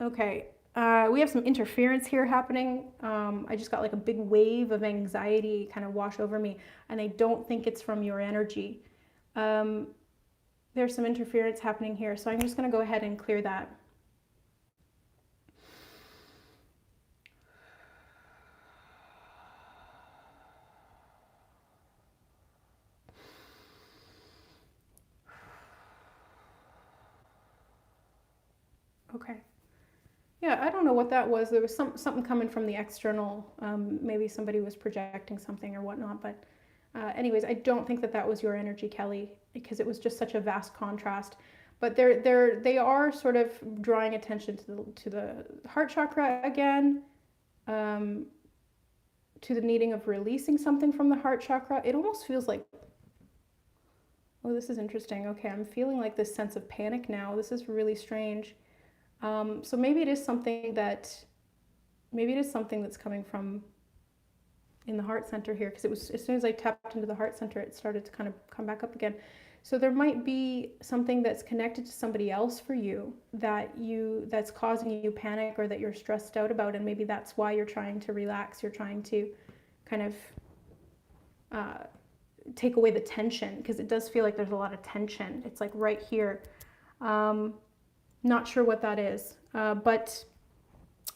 Okay, we have some interference here happening. I just got like a big wave of anxiety kind of wash over me, and I don't think it's from your energy. There's some interference happening here, so I'm just going to go ahead and clear that. Okay. Yeah, I don't know what that was. There was something coming from the external. Maybe somebody was projecting something or whatnot. But anyways, I don't think that that was your energy, Kelly, because it was just such a vast contrast. But they are sort of drawing attention to the heart chakra again, to the needing of releasing something from the heart chakra. It almost feels like, oh, this is interesting. Okay, I'm feeling like this sense of panic now. This is really strange. So maybe it is something that's coming from in the heart center here, because it was, as soon as I tapped into the heart center, it started to kind of come back up again. So there might be something that's connected to somebody else for you that's causing you panic or that you're stressed out about, and maybe that's why you're trying to relax. You're trying to kind of take away the tension, because it does feel like there's a lot of tension. It's like right here. Not sure what that is, but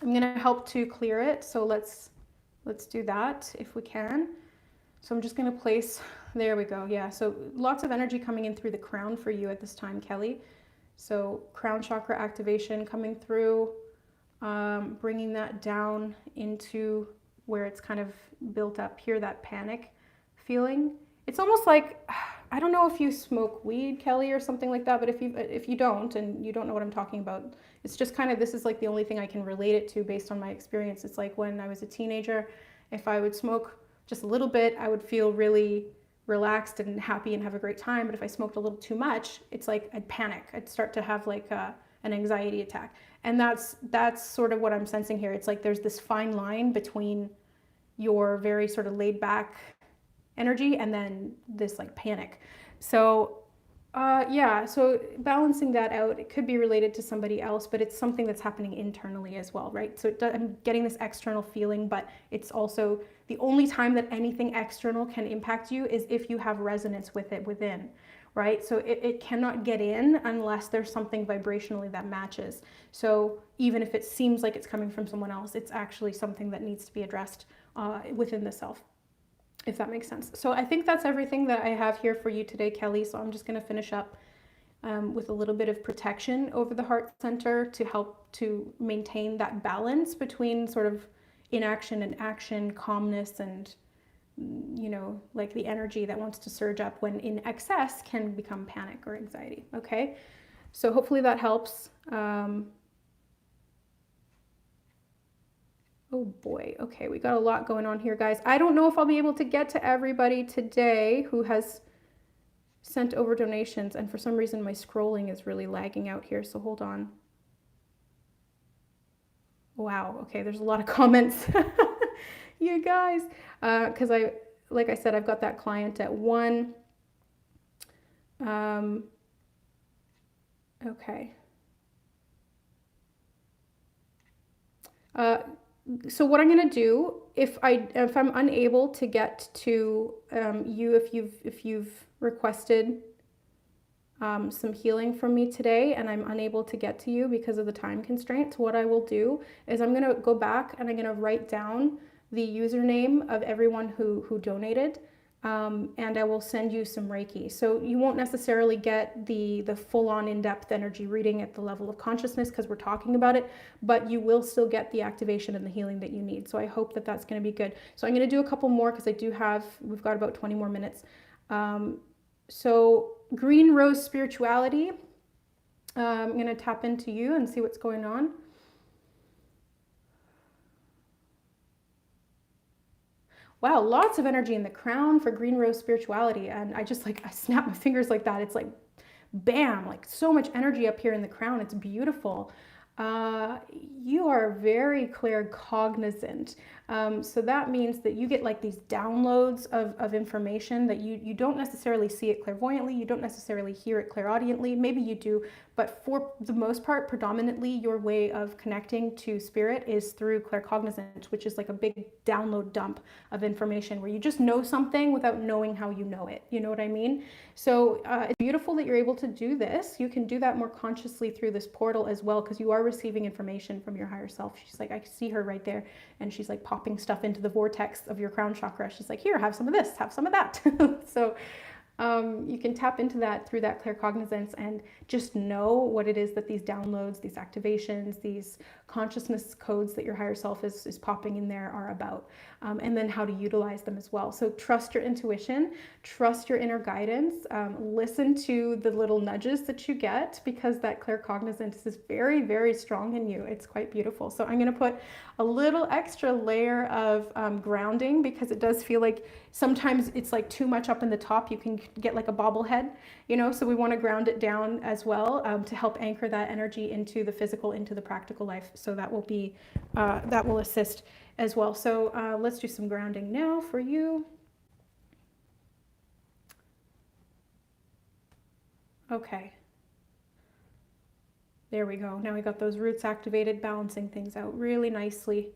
I'm going to help to clear it. So let's do that if we can. So I'm just going to place, there we go. Yeah, so lots of energy coming in through the crown for you at this time, Kelly. So crown chakra activation coming through, bringing that down into where it's kind of built up here, that panic feeling. It's almost like, I don't know if you smoke weed, Kelly, or something like that, but if you don't, and you don't know what I'm talking about, it's just kind of, this is like the only thing I can relate it to based on my experience. It's like when I was a teenager, if I would smoke just a little bit, I would feel really relaxed and happy and have a great time. But if I smoked a little too much, it's like I'd panic. I'd start to have like an anxiety attack. And that's sort of what I'm sensing here. It's like there's this fine line between your very sort of laid back energy and then this like panic. So Yeah, so balancing that out, it could be related to somebody else, but it's something that's happening internally as well, right? So I'm getting this external feeling, but it's also the only time that anything external can impact you is if you have resonance with it within, right? So it cannot get in unless there's something vibrationally that matches. So even if it seems like it's coming from someone else, it's actually something that needs to be addressed within the self, if that makes sense. So I think that's everything that I have here for you today, Kelly. So I'm just going to finish up with a little bit of protection over the heart center to help to maintain that balance between sort of inaction and action, calmness, and, you know, like the energy that wants to surge up when in excess can become panic or anxiety. Okay, so hopefully that helps. Oh boy. Okay, we got a lot going on here, guys. I don't know if I'll be able to get to everybody today who has sent over donations, and for some reason my scrolling is really lagging out here, so hold on. Wow, okay, there's a lot of comments. You guys, because like I said, I've got that client at 1. Okay. So what I'm gonna do, if I'm unable to get to you, if you've requested some healing from me today and I'm unable to get to you because of the time constraints, what I will do is I'm gonna go back and I'm gonna write down the username of everyone who donated. And I will send you some Reiki. So you won't necessarily get the full-on in-depth energy reading at the level of consciousness because we're talking about it, but you will still get the activation and the healing that you need. So I hope that that's going to be good. So I'm going to do a couple more because we've got about 20 more minutes. So Green Rose Spirituality, I'm going to tap into you and see what's going on. Wow, lots of energy in the crown for Green Rose Spirituality. And I just I snap my fingers like that. It's like, bam, like so much energy up here in the crown. It's beautiful. You are very claircognizant. So that means that you get like these downloads of information that you don't necessarily see it clairvoyantly, you don't necessarily hear it clairaudiently, maybe you do, but for the most part, predominantly your way of connecting to spirit is through claircognizance, which is like a big download dump of information where you just know something without knowing how you know it. You know what I mean? So it's beautiful that you're able to do this. You can do that more consciously through this portal as well because you are receiving information from your higher self. She's like, I see her right there, and she's like popping stuff into the vortex of your crown chakra. She's like, here, have some of this, have some of that. So you can tap into that through that claircognizance and just know what it is that these downloads, these activations, these consciousness codes that your higher self is popping in there are about, and then how to utilize them as well. So trust your intuition, trust your inner guidance, listen to the little nudges that you get because that claircognizance is very, very strong in you. It's quite beautiful. So I'm going to put a little extra layer of grounding because it does feel like sometimes it's like too much up in the top. You can get like a bobblehead, you know, so we want to ground it down as well to help anchor that energy into the physical, into the practical life. So that will be, that will assist as well. So let's do some grounding now for you. Okay. There we go. Now we got those roots activated, balancing things out really nicely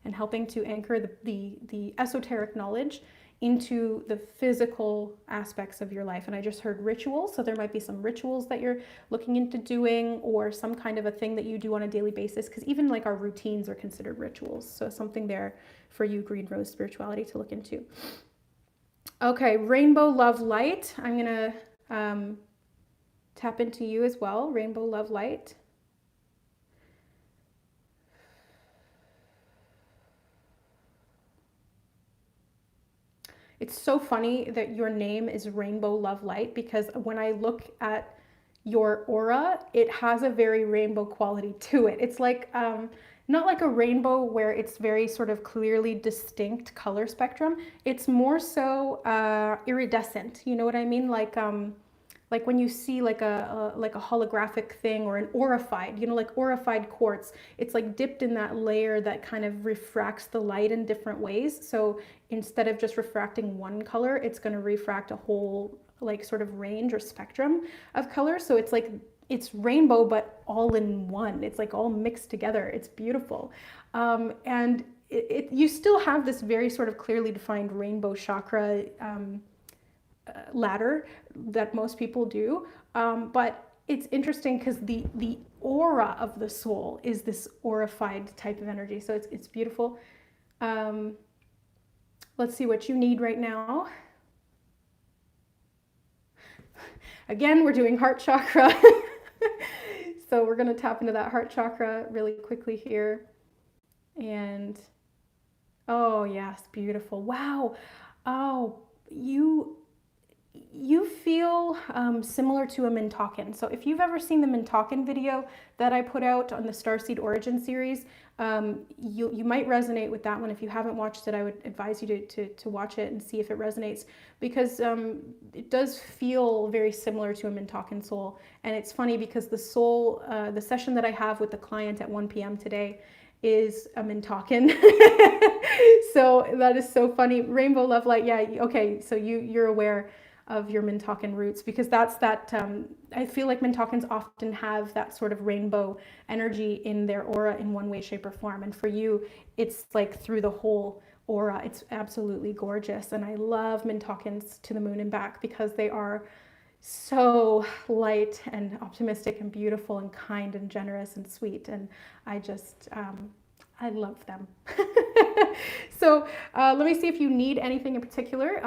and helping to anchor the esoteric knowledge into the physical aspects of your life. And I just heard rituals, so there might be some rituals that you're looking into doing or some kind of a thing that you do on a daily basis, because even like our routines are considered rituals. So something there for you, Green Rose Spirituality, to look into. Okay, Rainbow Love Light. I'm gonna tap into you as well, Rainbow Love Light. It's so funny that your name is Rainbow Love Light because when I look at your aura, it has a very rainbow quality to it. It's like, not like a rainbow where it's very sort of clearly distinct color spectrum. It's more so iridescent. You know what I mean? Like when you see like a holographic thing or an aurified, you know, like aurified quartz, it's like dipped in that layer that kind of refracts the light in different ways. So instead of just refracting one color, it's going to refract a whole like sort of range or spectrum of colors. So it's like, it's rainbow, but all in one. It's like all mixed together. It's beautiful. And you still have this very sort of clearly defined rainbow chakra ladder that most people do. But it's interesting because the aura of the soul is this aurified type of energy. So it's beautiful. Let's see what you need right now. Again, we're doing heart chakra. So we're going to tap into that heart chakra really quickly here. And oh, yes, beautiful. Wow. Oh, you feel similar to a Mintakan. So if you've ever seen the Mintakan video that I put out on the Starseed Origin series, you might resonate with that one. If you haven't watched it, I would advise you to watch it and see if it resonates, because it does feel very similar to a Mintakan soul. And it's funny because the soul, the session that I have with the client at 1 p.m. today is a Mintakan. So that is so funny. Rainbow Love Light. Yeah. Okay. So you're aware of your Mintakan roots, because that's that, I feel like Mintakans often have that sort of rainbow energy in their aura in one way, shape, or form. And for you, it's like through the whole aura. It's absolutely gorgeous. And I love Mintakans to the moon and back, because they are so light and optimistic and beautiful and kind and generous and sweet. And I just, I love them. So let me see if you need anything in particular.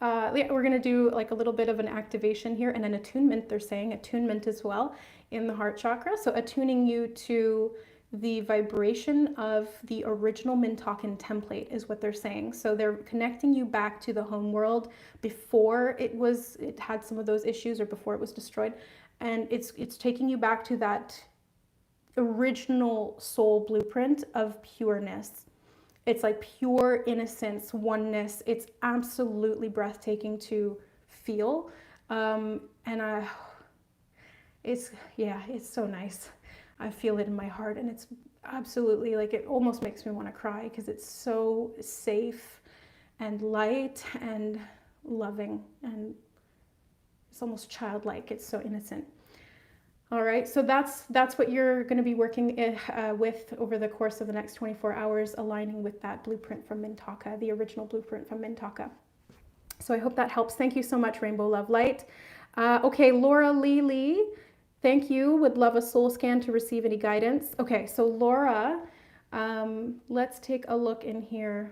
We're going to do like a little bit of an activation here, and an attunement. They're saying attunement as well in the heart chakra. So attuning you to the vibration of the original Mintakan template is what they're saying. So they're connecting you back to the home world before it had some of those issues, or before it was destroyed. And it's taking you back to that original soul blueprint of pureness. It's like pure innocence, oneness. It's absolutely breathtaking to feel. It's so nice. I feel it in my heart, and it's absolutely like, it almost makes me want to cry, because it's so safe and light and loving, and it's almost childlike. It's so innocent. All right, so that's what you're going to be working with over the course of the next 24 hours, aligning with that blueprint from Mintaka, the original blueprint from Mintaka. So I hope that helps. Thank you so much, Rainbow Love Light. Okay, Laura Lee, thank you. Would love a soul scan to receive any guidance. Okay, so Laura, let's take a look in here.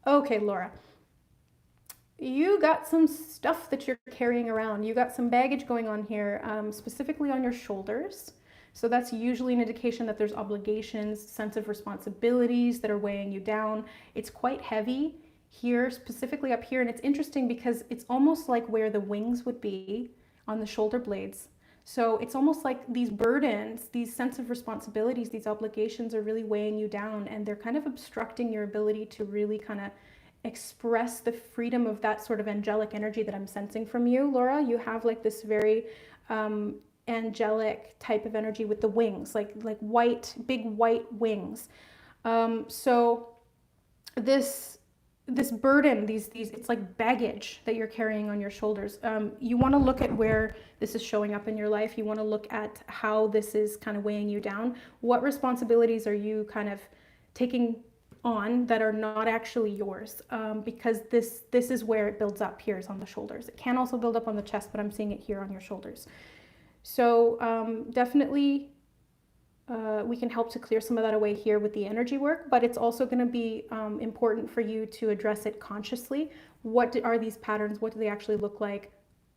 Okay, Laura. You got some stuff that you're carrying around. You got some baggage going on here, specifically on your shoulders. So that's usually an indication that there's obligations, sense of responsibilities that are weighing you down. It's quite heavy here, specifically up here. And it's interesting because it's almost like where the wings would be on the shoulder blades. So it's almost like these burdens, these sense of responsibilities, these obligations are really weighing you down, and they're kind of obstructing your ability to really kind of express the freedom of that sort of angelic energy that I'm sensing from you, Laura. You have like this very angelic type of energy with the wings, like white, big white wings. So this burden, these it's like baggage that you're carrying on your shoulders. You want to look at where this is showing up in your life. You want to look at how this is kind of weighing you down. What responsibilities are you kind of taking on that are not actually yours, because this is where it builds up. Here is on the shoulders. It can also build up on the chest, but I'm seeing it here on your shoulders. So definitely we can help to clear some of that away here with the energy work, but it's also going to be important for you to address it consciously. What are these patterns? What do they actually look like?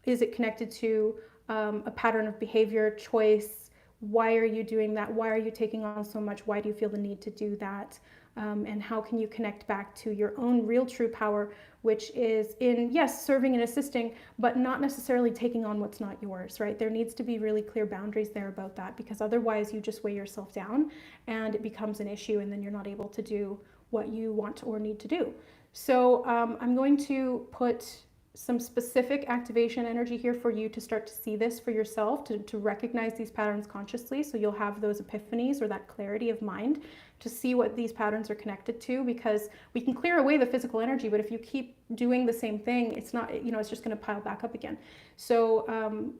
Is it connected to a pattern of behavior, choice? Why are you doing that? Why are you taking on so much? Why do you feel the need to do that? And how can you connect back to your own real true power, which is in, yes, serving and assisting, but not necessarily taking on what's not yours, right? There needs to be really clear boundaries there about that, because otherwise you just weigh yourself down and it becomes an issue, and then you're not able to do what you want or need to do. So I'm going to put some specific activation energy here for you to start to see this for yourself, to recognize these patterns consciously, so you'll have those epiphanies or that clarity of mind to see what these patterns are connected to, because we can clear away the physical energy, but if you keep doing the same thing, it's not, you know, it's just going to pile back up again. So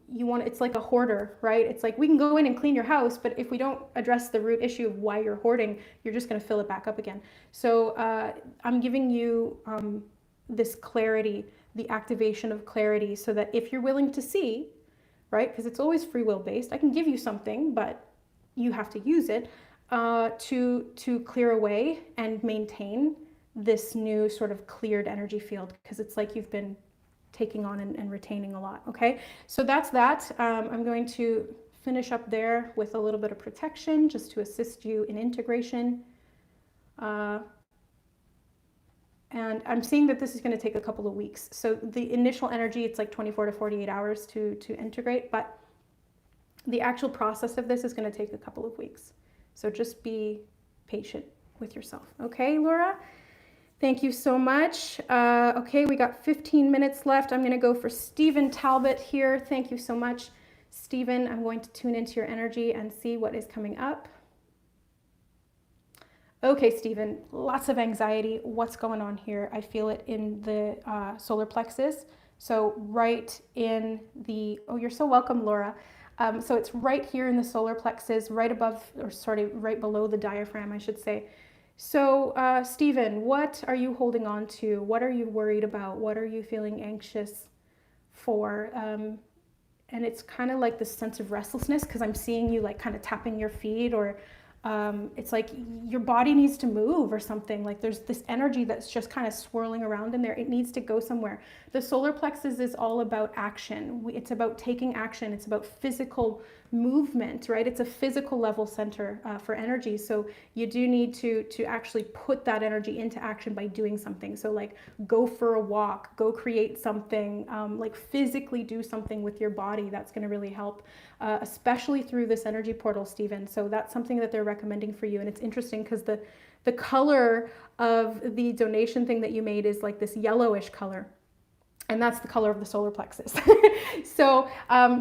it's like a hoarder, right? It's like we can go in and clean your house, but if we don't address the root issue of why you're hoarding, you're just going to fill it back up again. So I'm giving you this clarity, the activation of clarity, so that if you're willing to see, right, because it's always free will based, I can give you something, but you have to use it to clear away and maintain this new sort of cleared energy field, because it's like you've been taking on and retaining a lot. Okay, so that's that. I'm going to finish up there with a little bit of protection just to assist you in integration. And I'm seeing that this is going to take a couple of weeks. So the initial energy, it's like 24 to 48 hours to integrate, but the actual process of this is going to take a couple of weeks. So just be patient with yourself. Okay, Laura? Thank you so much. Okay, we got 15 minutes left. I'm going to go for Stephen Talbot here. Thank you so much, Stephen. I'm going to tune into your energy and see what is coming up. Okay, Stephen, lots of anxiety. What's going on here? I feel it in the solar plexus. So right in the, oh, you're so welcome, Laura. So it's right here in the solar plexus, right above, or sorry, right below the diaphragm, I should say. So Stephen, what are you holding on to? What are you worried about? What are you feeling anxious for? And it's kind of like this sense of restlessness, because I'm seeing you like kind of tapping your feet, or it's like your body needs to move or something. Like there's this energy that's just kind of swirling around in there. It needs to go somewhere. The solar plexus is all about action. It's about taking action. It's about physical movement, right? It's a physical level center for energy. So you do need to actually put that energy into action by doing something. So like go for a walk, go create something, like physically do something with your body. That's going to really help, especially through this energy portal, Stephen. So that's something that they're recommending for you. And it's interesting because the color of the donation thing that you made is like this yellowish color. And that's the color of the solar plexus. So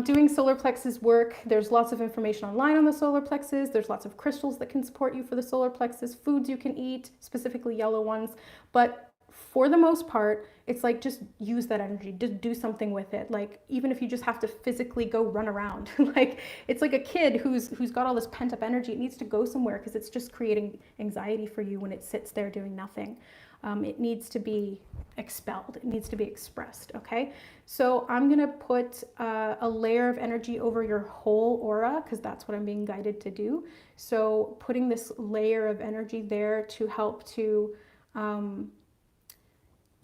doing solar plexus work, there's lots of information online on the solar plexus. There's lots of crystals that can support you for the solar plexus, foods you can eat, specifically yellow ones. But for the most part, it's like just use that energy, just do something with it. Like even if you just have to physically go run around, like it's like a kid who's got all this pent up energy. It needs to go somewhere because it's just creating anxiety for you when it sits there doing nothing. It needs to be expelled. It needs to be expressed, okay? So I'm going to put a layer of energy over your whole aura, because that's what I'm being guided to do. So putting this layer of energy there to help to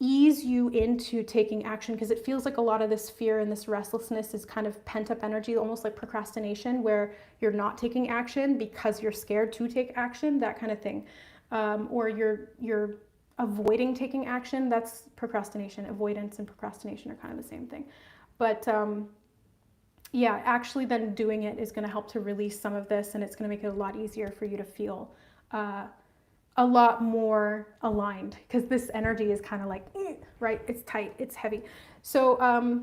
ease you into taking action, because it feels like a lot of this fear and this restlessness is kind of pent up energy, almost like procrastination, where you're not taking action because you're scared to take action, that kind of thing. Or you're avoiding taking action. That's procrastination. Avoidance and procrastination are kind of the same thing. But yeah, actually then doing it is going to help to release some of this, and it's going to make it a lot easier for you to feel a lot more aligned, because this energy is kind of like, right, it's tight, it's heavy. So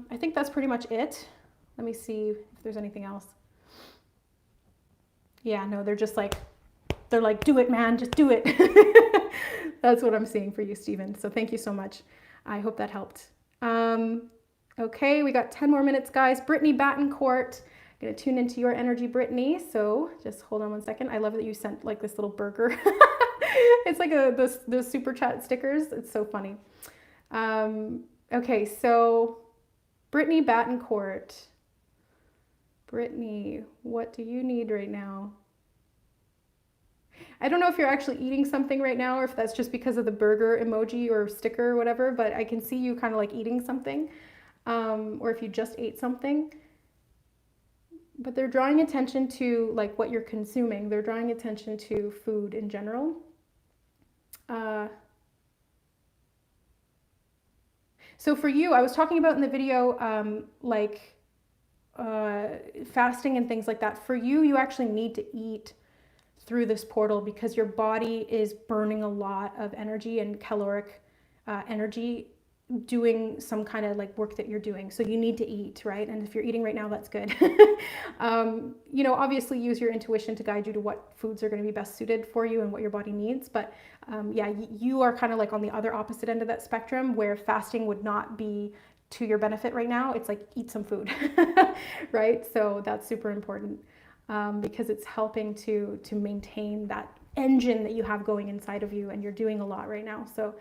I think that's pretty much it. Let me see if there's anything else. Yeah, no, they're like, do it, man, just do it. That's what I'm seeing for you, Stephen. So thank you so much. I hope that helped. Okay, we got 10 more minutes, guys. Brittany Battencourt, I'm gonna tune into your energy, Brittany. So just hold on one second. I love that you sent like this little burger. It's like those super chat stickers. It's so funny. Okay, so Brittany Battencourt. Brittany, what do you need right now? I don't know if you're actually eating something right now, or if that's just because of the burger emoji or sticker or whatever, but I can see you kind of like eating something, or if you just ate something. But they're drawing attention to like what you're consuming. They're drawing attention to food in general. So for you, I was talking about in the video, fasting and things like that. For you, you actually need to eat through this portal, because your body is burning a lot of energy and caloric energy doing some kind of like work that you're doing. So you need to eat, right? And if you're eating right now, that's good. You know, obviously use your intuition to guide you to what foods are going to be best suited for you and what your body needs. But yeah, you are kind of like on the other opposite end of that spectrum where fasting would not be to your benefit right now. It's like eat some food, right? So that's super important because it's helping to maintain that engine that you have going inside of you, and you're doing a lot right now. So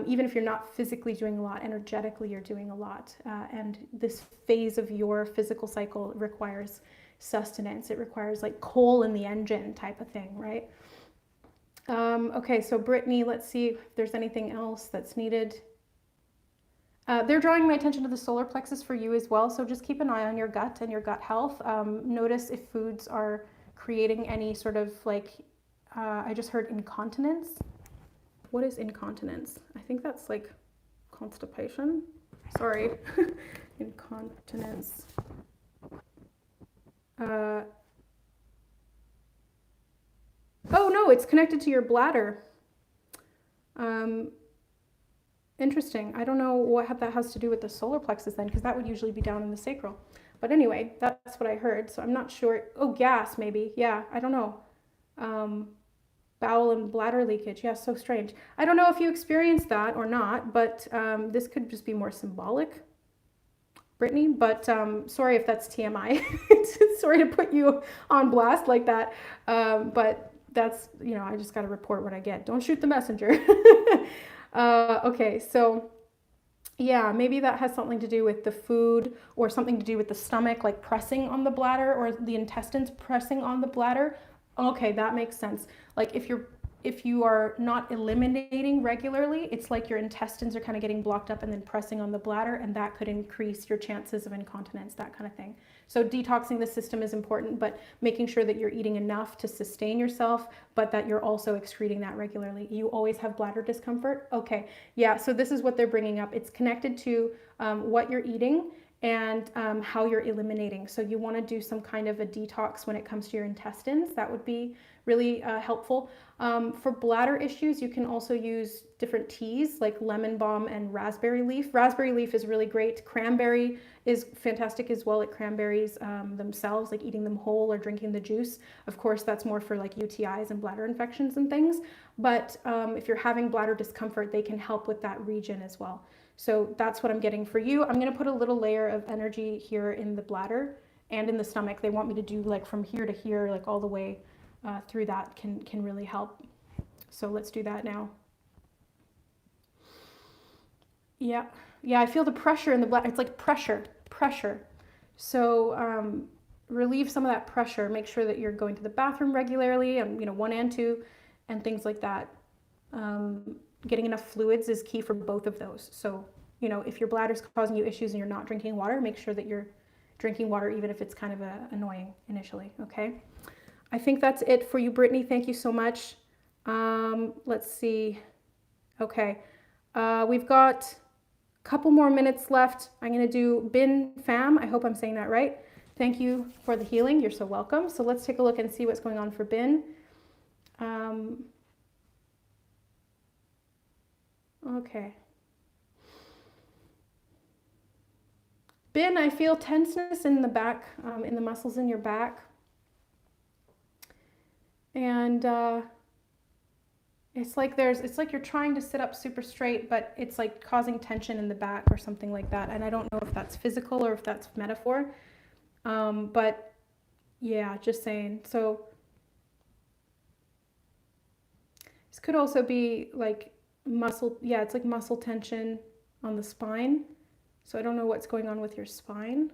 even if you're not physically doing a lot, energetically you're doing a lot, and this phase of your physical cycle requires sustenance. It requires like coal in the engine type of thing, right? Okay, so Brittany, let's see if there's anything else that's needed. They're drawing my attention to the solar plexus for you as well, so just keep an eye on your gut and your gut health. Notice if foods are creating any sort of like, I just heard incontinence. What is incontinence? I think that's like constipation. Sorry. Incontinence. Oh no, it's connected to your bladder. Interesting. I don't know what that has to do with the solar plexus then, because that would usually be down in the sacral. But anyway, that's what I heard. So I'm not sure. Oh, gas maybe. Yeah, I don't know. Bowel and bladder leakage. Yeah, so strange. I don't know if you experienced that or not, but this could just be more symbolic, Brittany. But sorry if that's TMI. Sorry to put you on blast like that. But that's, you know, I just got to report what I get. Don't shoot the messenger. Okay, so yeah, maybe that has something to do with the food or something to do with the stomach, like pressing on the bladder, or the intestines pressing on the bladder. Okay, that makes sense. Like if you are not eliminating regularly, it's like your intestines are kind of getting blocked up and then pressing on the bladder, and that could increase your chances of incontinence, that kind of thing. So detoxing the system is important, but making sure that you're eating enough to sustain yourself, but that you're also excreting that regularly. You always have bladder discomfort? Okay, yeah, so this is what they're bringing up. It's connected to what you're eating and how you're eliminating. So you want to do some kind of a detox when it comes to your intestines. That would be really helpful. For bladder issues, you can also use different teas like lemon balm and raspberry leaf. Raspberry leaf is really great. Cranberry is fantastic as well, like cranberries themselves, like eating them whole or drinking the juice. Of course, that's more for like UTIs and bladder infections and things. But if you're having bladder discomfort, they can help with that region as well. So that's what I'm getting for you. I'm going to put a little layer of energy here in the bladder and in the stomach. They want me to do like from here to here, like all the way through that can really help. So let's do that now. Yeah, yeah, I feel the pressure in the bladder. It's like pressure. So relieve some of that pressure. Make sure that you're going to the bathroom regularly, and 1 and 2, and things like that. Getting enough fluids is key for both of those. So, if your bladder's causing you issues and you're not drinking water, make sure that you're drinking water, even if it's kind of annoying initially, okay? I think that's it for you, Brittany. Thank you so much. Let's see. Okay, we've got a couple more minutes left. I'm going to do Bin Fam. I hope I'm saying that right. Thank you for the healing. You're so welcome. So let's take a look and see what's going on for Bin. Okay. Bin, I feel tenseness in the back, in the muscles in your back. And it's like you're trying to sit up super straight, but it's like causing tension in the back or something like that. And I don't know if that's physical or if that's metaphor. But yeah, just saying. So this could also be like muscle, yeah, it's like muscle tension on the spine. So I don't know what's going on with your spine.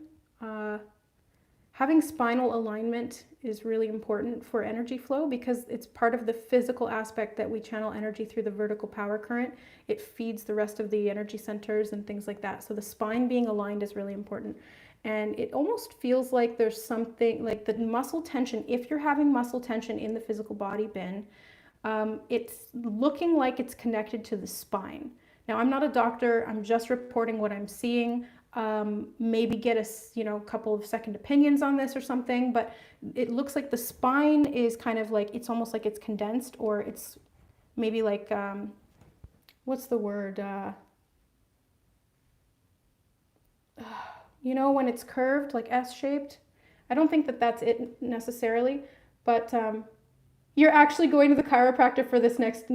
Having spinal alignment is really important for energy flow because it's part of the physical aspect that we channel energy through the vertical power current. It feeds the rest of the energy centers and things like that. So the spine being aligned is really important. And it almost feels like there's something like the muscle tension. If you're having muscle tension in the physical body, Bin, it's looking like it's connected to the spine. Now, I'm not a doctor. I'm just reporting what I'm seeing. Maybe get a couple of second opinions on this or something, but it looks like the spine is kind of like, it's almost like it's condensed, or it's maybe like, what's the word? You know, when it's curved, like S-shaped. I don't think that that's it necessarily, but you're actually going to the chiropractor for this next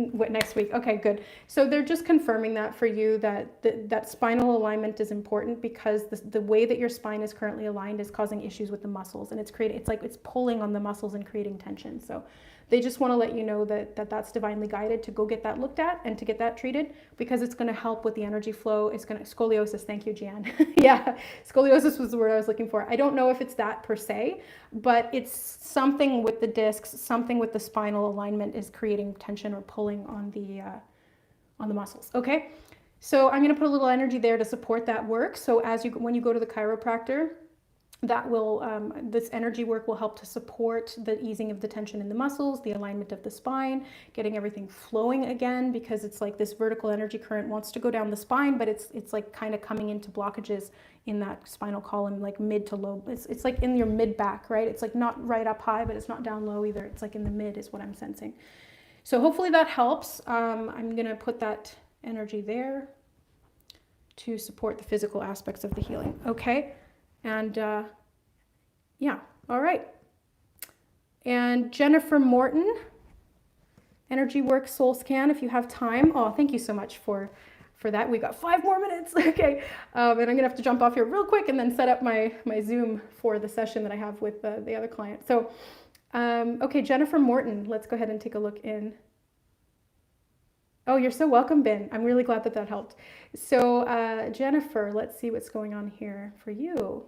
week. Okay, good. So they're just confirming that for you, that spinal alignment is important, because the way that your spine is currently aligned is causing issues with the muscles, and it's like it's pulling on the muscles and creating tension. So they just want to let you know that that's divinely guided to go get that looked at and to get that treated, because it's going to help with the energy flow. It's going to scoliosis. Thank you, Jan. Yeah, scoliosis was the word I was looking for. I don't know if it's that per se, but it's something with the discs, something with the spinal alignment is creating tension or pulling on the muscles. Okay, so I'm going to put a little energy there to support that work. So when you go to the chiropractor, that will this energy work will help to support the easing of the tension in the muscles, the alignment of the spine, getting everything flowing again, because it's like this vertical energy current wants to go down the spine, but it's like kind of coming into blockages in that spinal column, like mid to low. It's like in your mid back, right? It's like not right up high, but it's not down low either. It's like in the mid is what I'm sensing. So hopefully that helps. I'm gonna put that energy there to support the physical aspects of the healing. Okay. And yeah, all right. And Jennifer Morton, energy work soul scan, if you have time. Oh, thank you so much for that. We got 5 more minutes. Okay. And I'm gonna have to jump off here real quick and then set up my Zoom for the session that I have with the other client. So, okay, Jennifer Morton, let's go ahead and take a look in. Oh, you're so welcome, Ben. I'm really glad that helped. So Jennifer, let's see what's going on here for you.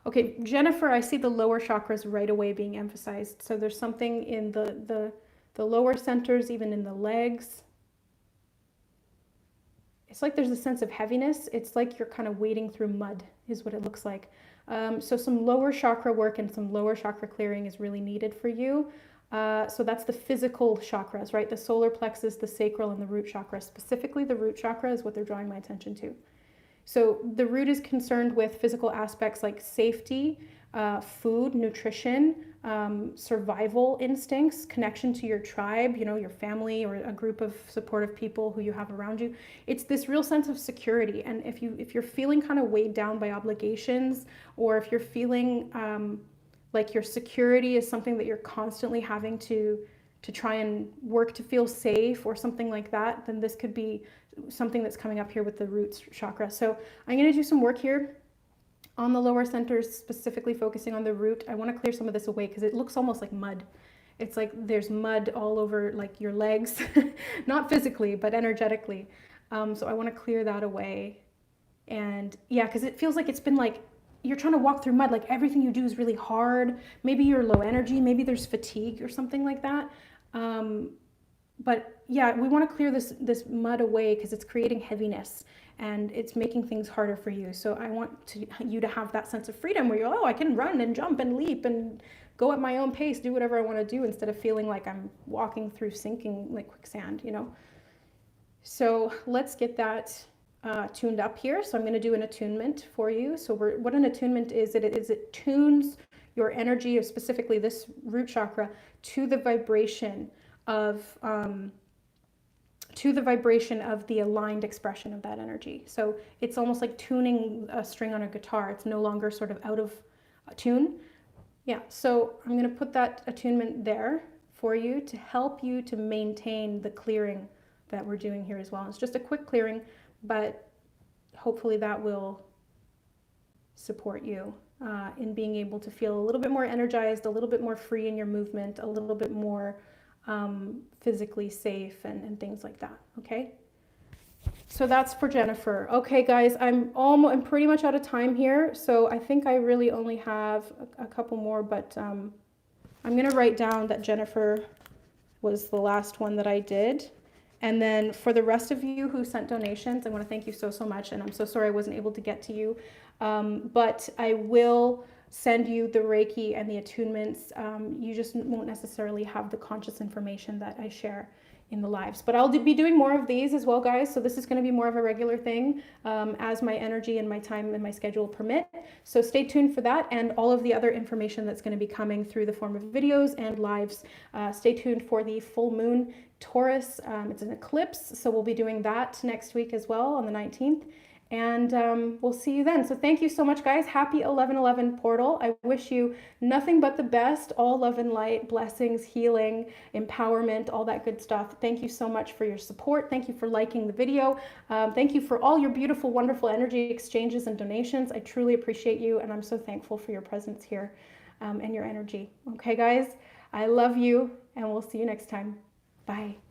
Okay, Jennifer, I see the lower chakras right away being emphasized. So there's something in the lower centers, even in the legs. It's like there's a sense of heaviness. It's like you're kind of wading through mud is what it looks like. So some lower chakra work and some lower chakra clearing is really needed for you. So that's the physical chakras, right? The solar plexus, the sacral, and the root chakra. Specifically, the root chakra is what they're drawing my attention to. So the root is concerned with physical aspects like safety, food, nutrition, survival instincts, connection to your tribe, you know, your family or a group of supportive people who you have around you. It's this real sense of security. And if you're feeling kind of weighed down by obligations, or if you're feeling like your security is something that you're constantly having to try and work to feel safe or something like that, then this could be something that's coming up here with the root chakra. So I'm going to do some work here on the lower centers, specifically focusing on the root. I want to clear some of this away because it looks almost like mud. It's like there's mud all over like your legs, not physically, but energetically. So I want to clear that away. And yeah, because it feels like it's been like, you're trying to walk through mud, like everything you do is really hard. Maybe you're low energy, maybe there's fatigue or something like that. But yeah, we want to clear this mud away because it's creating heaviness and it's making things harder for you. So I want you to have that sense of freedom where you're, oh, I can run and jump and leap and go at my own pace, do whatever I want to do, instead of feeling like I'm walking through sinking like quicksand, you know? So let's get that tuned up here. So I'm going to do an attunement for you. So what an attunement is, it tunes your energy, specifically this root chakra, to the vibration of the aligned expression of that energy. So it's almost like tuning a string on a guitar. It's no longer sort of out of tune. Yeah, so I'm going to put that attunement there for you to help you to maintain the clearing that we're doing here as well. It's just a quick clearing, but hopefully that will support you in being able to feel a little bit more energized, a little bit more free in your movement, a little bit more physically safe and things like that. Okay, so that's for Jennifer. Okay, guys, I'm pretty much out of time here, so I think I really only have a couple more, but I'm gonna write down that Jennifer was the last one that I did. And then for the rest of you who sent donations, I want to thank you so much, and I'm so sorry I wasn't able to get to you, but I will send you the Reiki and the attunements. You just won't necessarily have the conscious information that I share in the lives. But I'll be doing more of these as well, guys. So this is going to be more of a regular thing as my energy and my time and my schedule permit. So stay tuned for that and all of the other information that's going to be coming through the form of videos and lives. Stay tuned for the full moon Taurus. It's an eclipse, so we'll be doing that next week as well on the 19th. And we'll see you then. So thank you so much, guys. Happy 11/11 portal. I wish you nothing but the best, all love and light, blessings, healing, empowerment, all that good stuff. Thank you so much for your support. Thank you for liking the video. Thank you for all your beautiful, wonderful energy exchanges and donations. I truly appreciate you, and I'm so thankful for your presence here and your energy. Okay, guys, I love you, and we'll see you next time. Bye.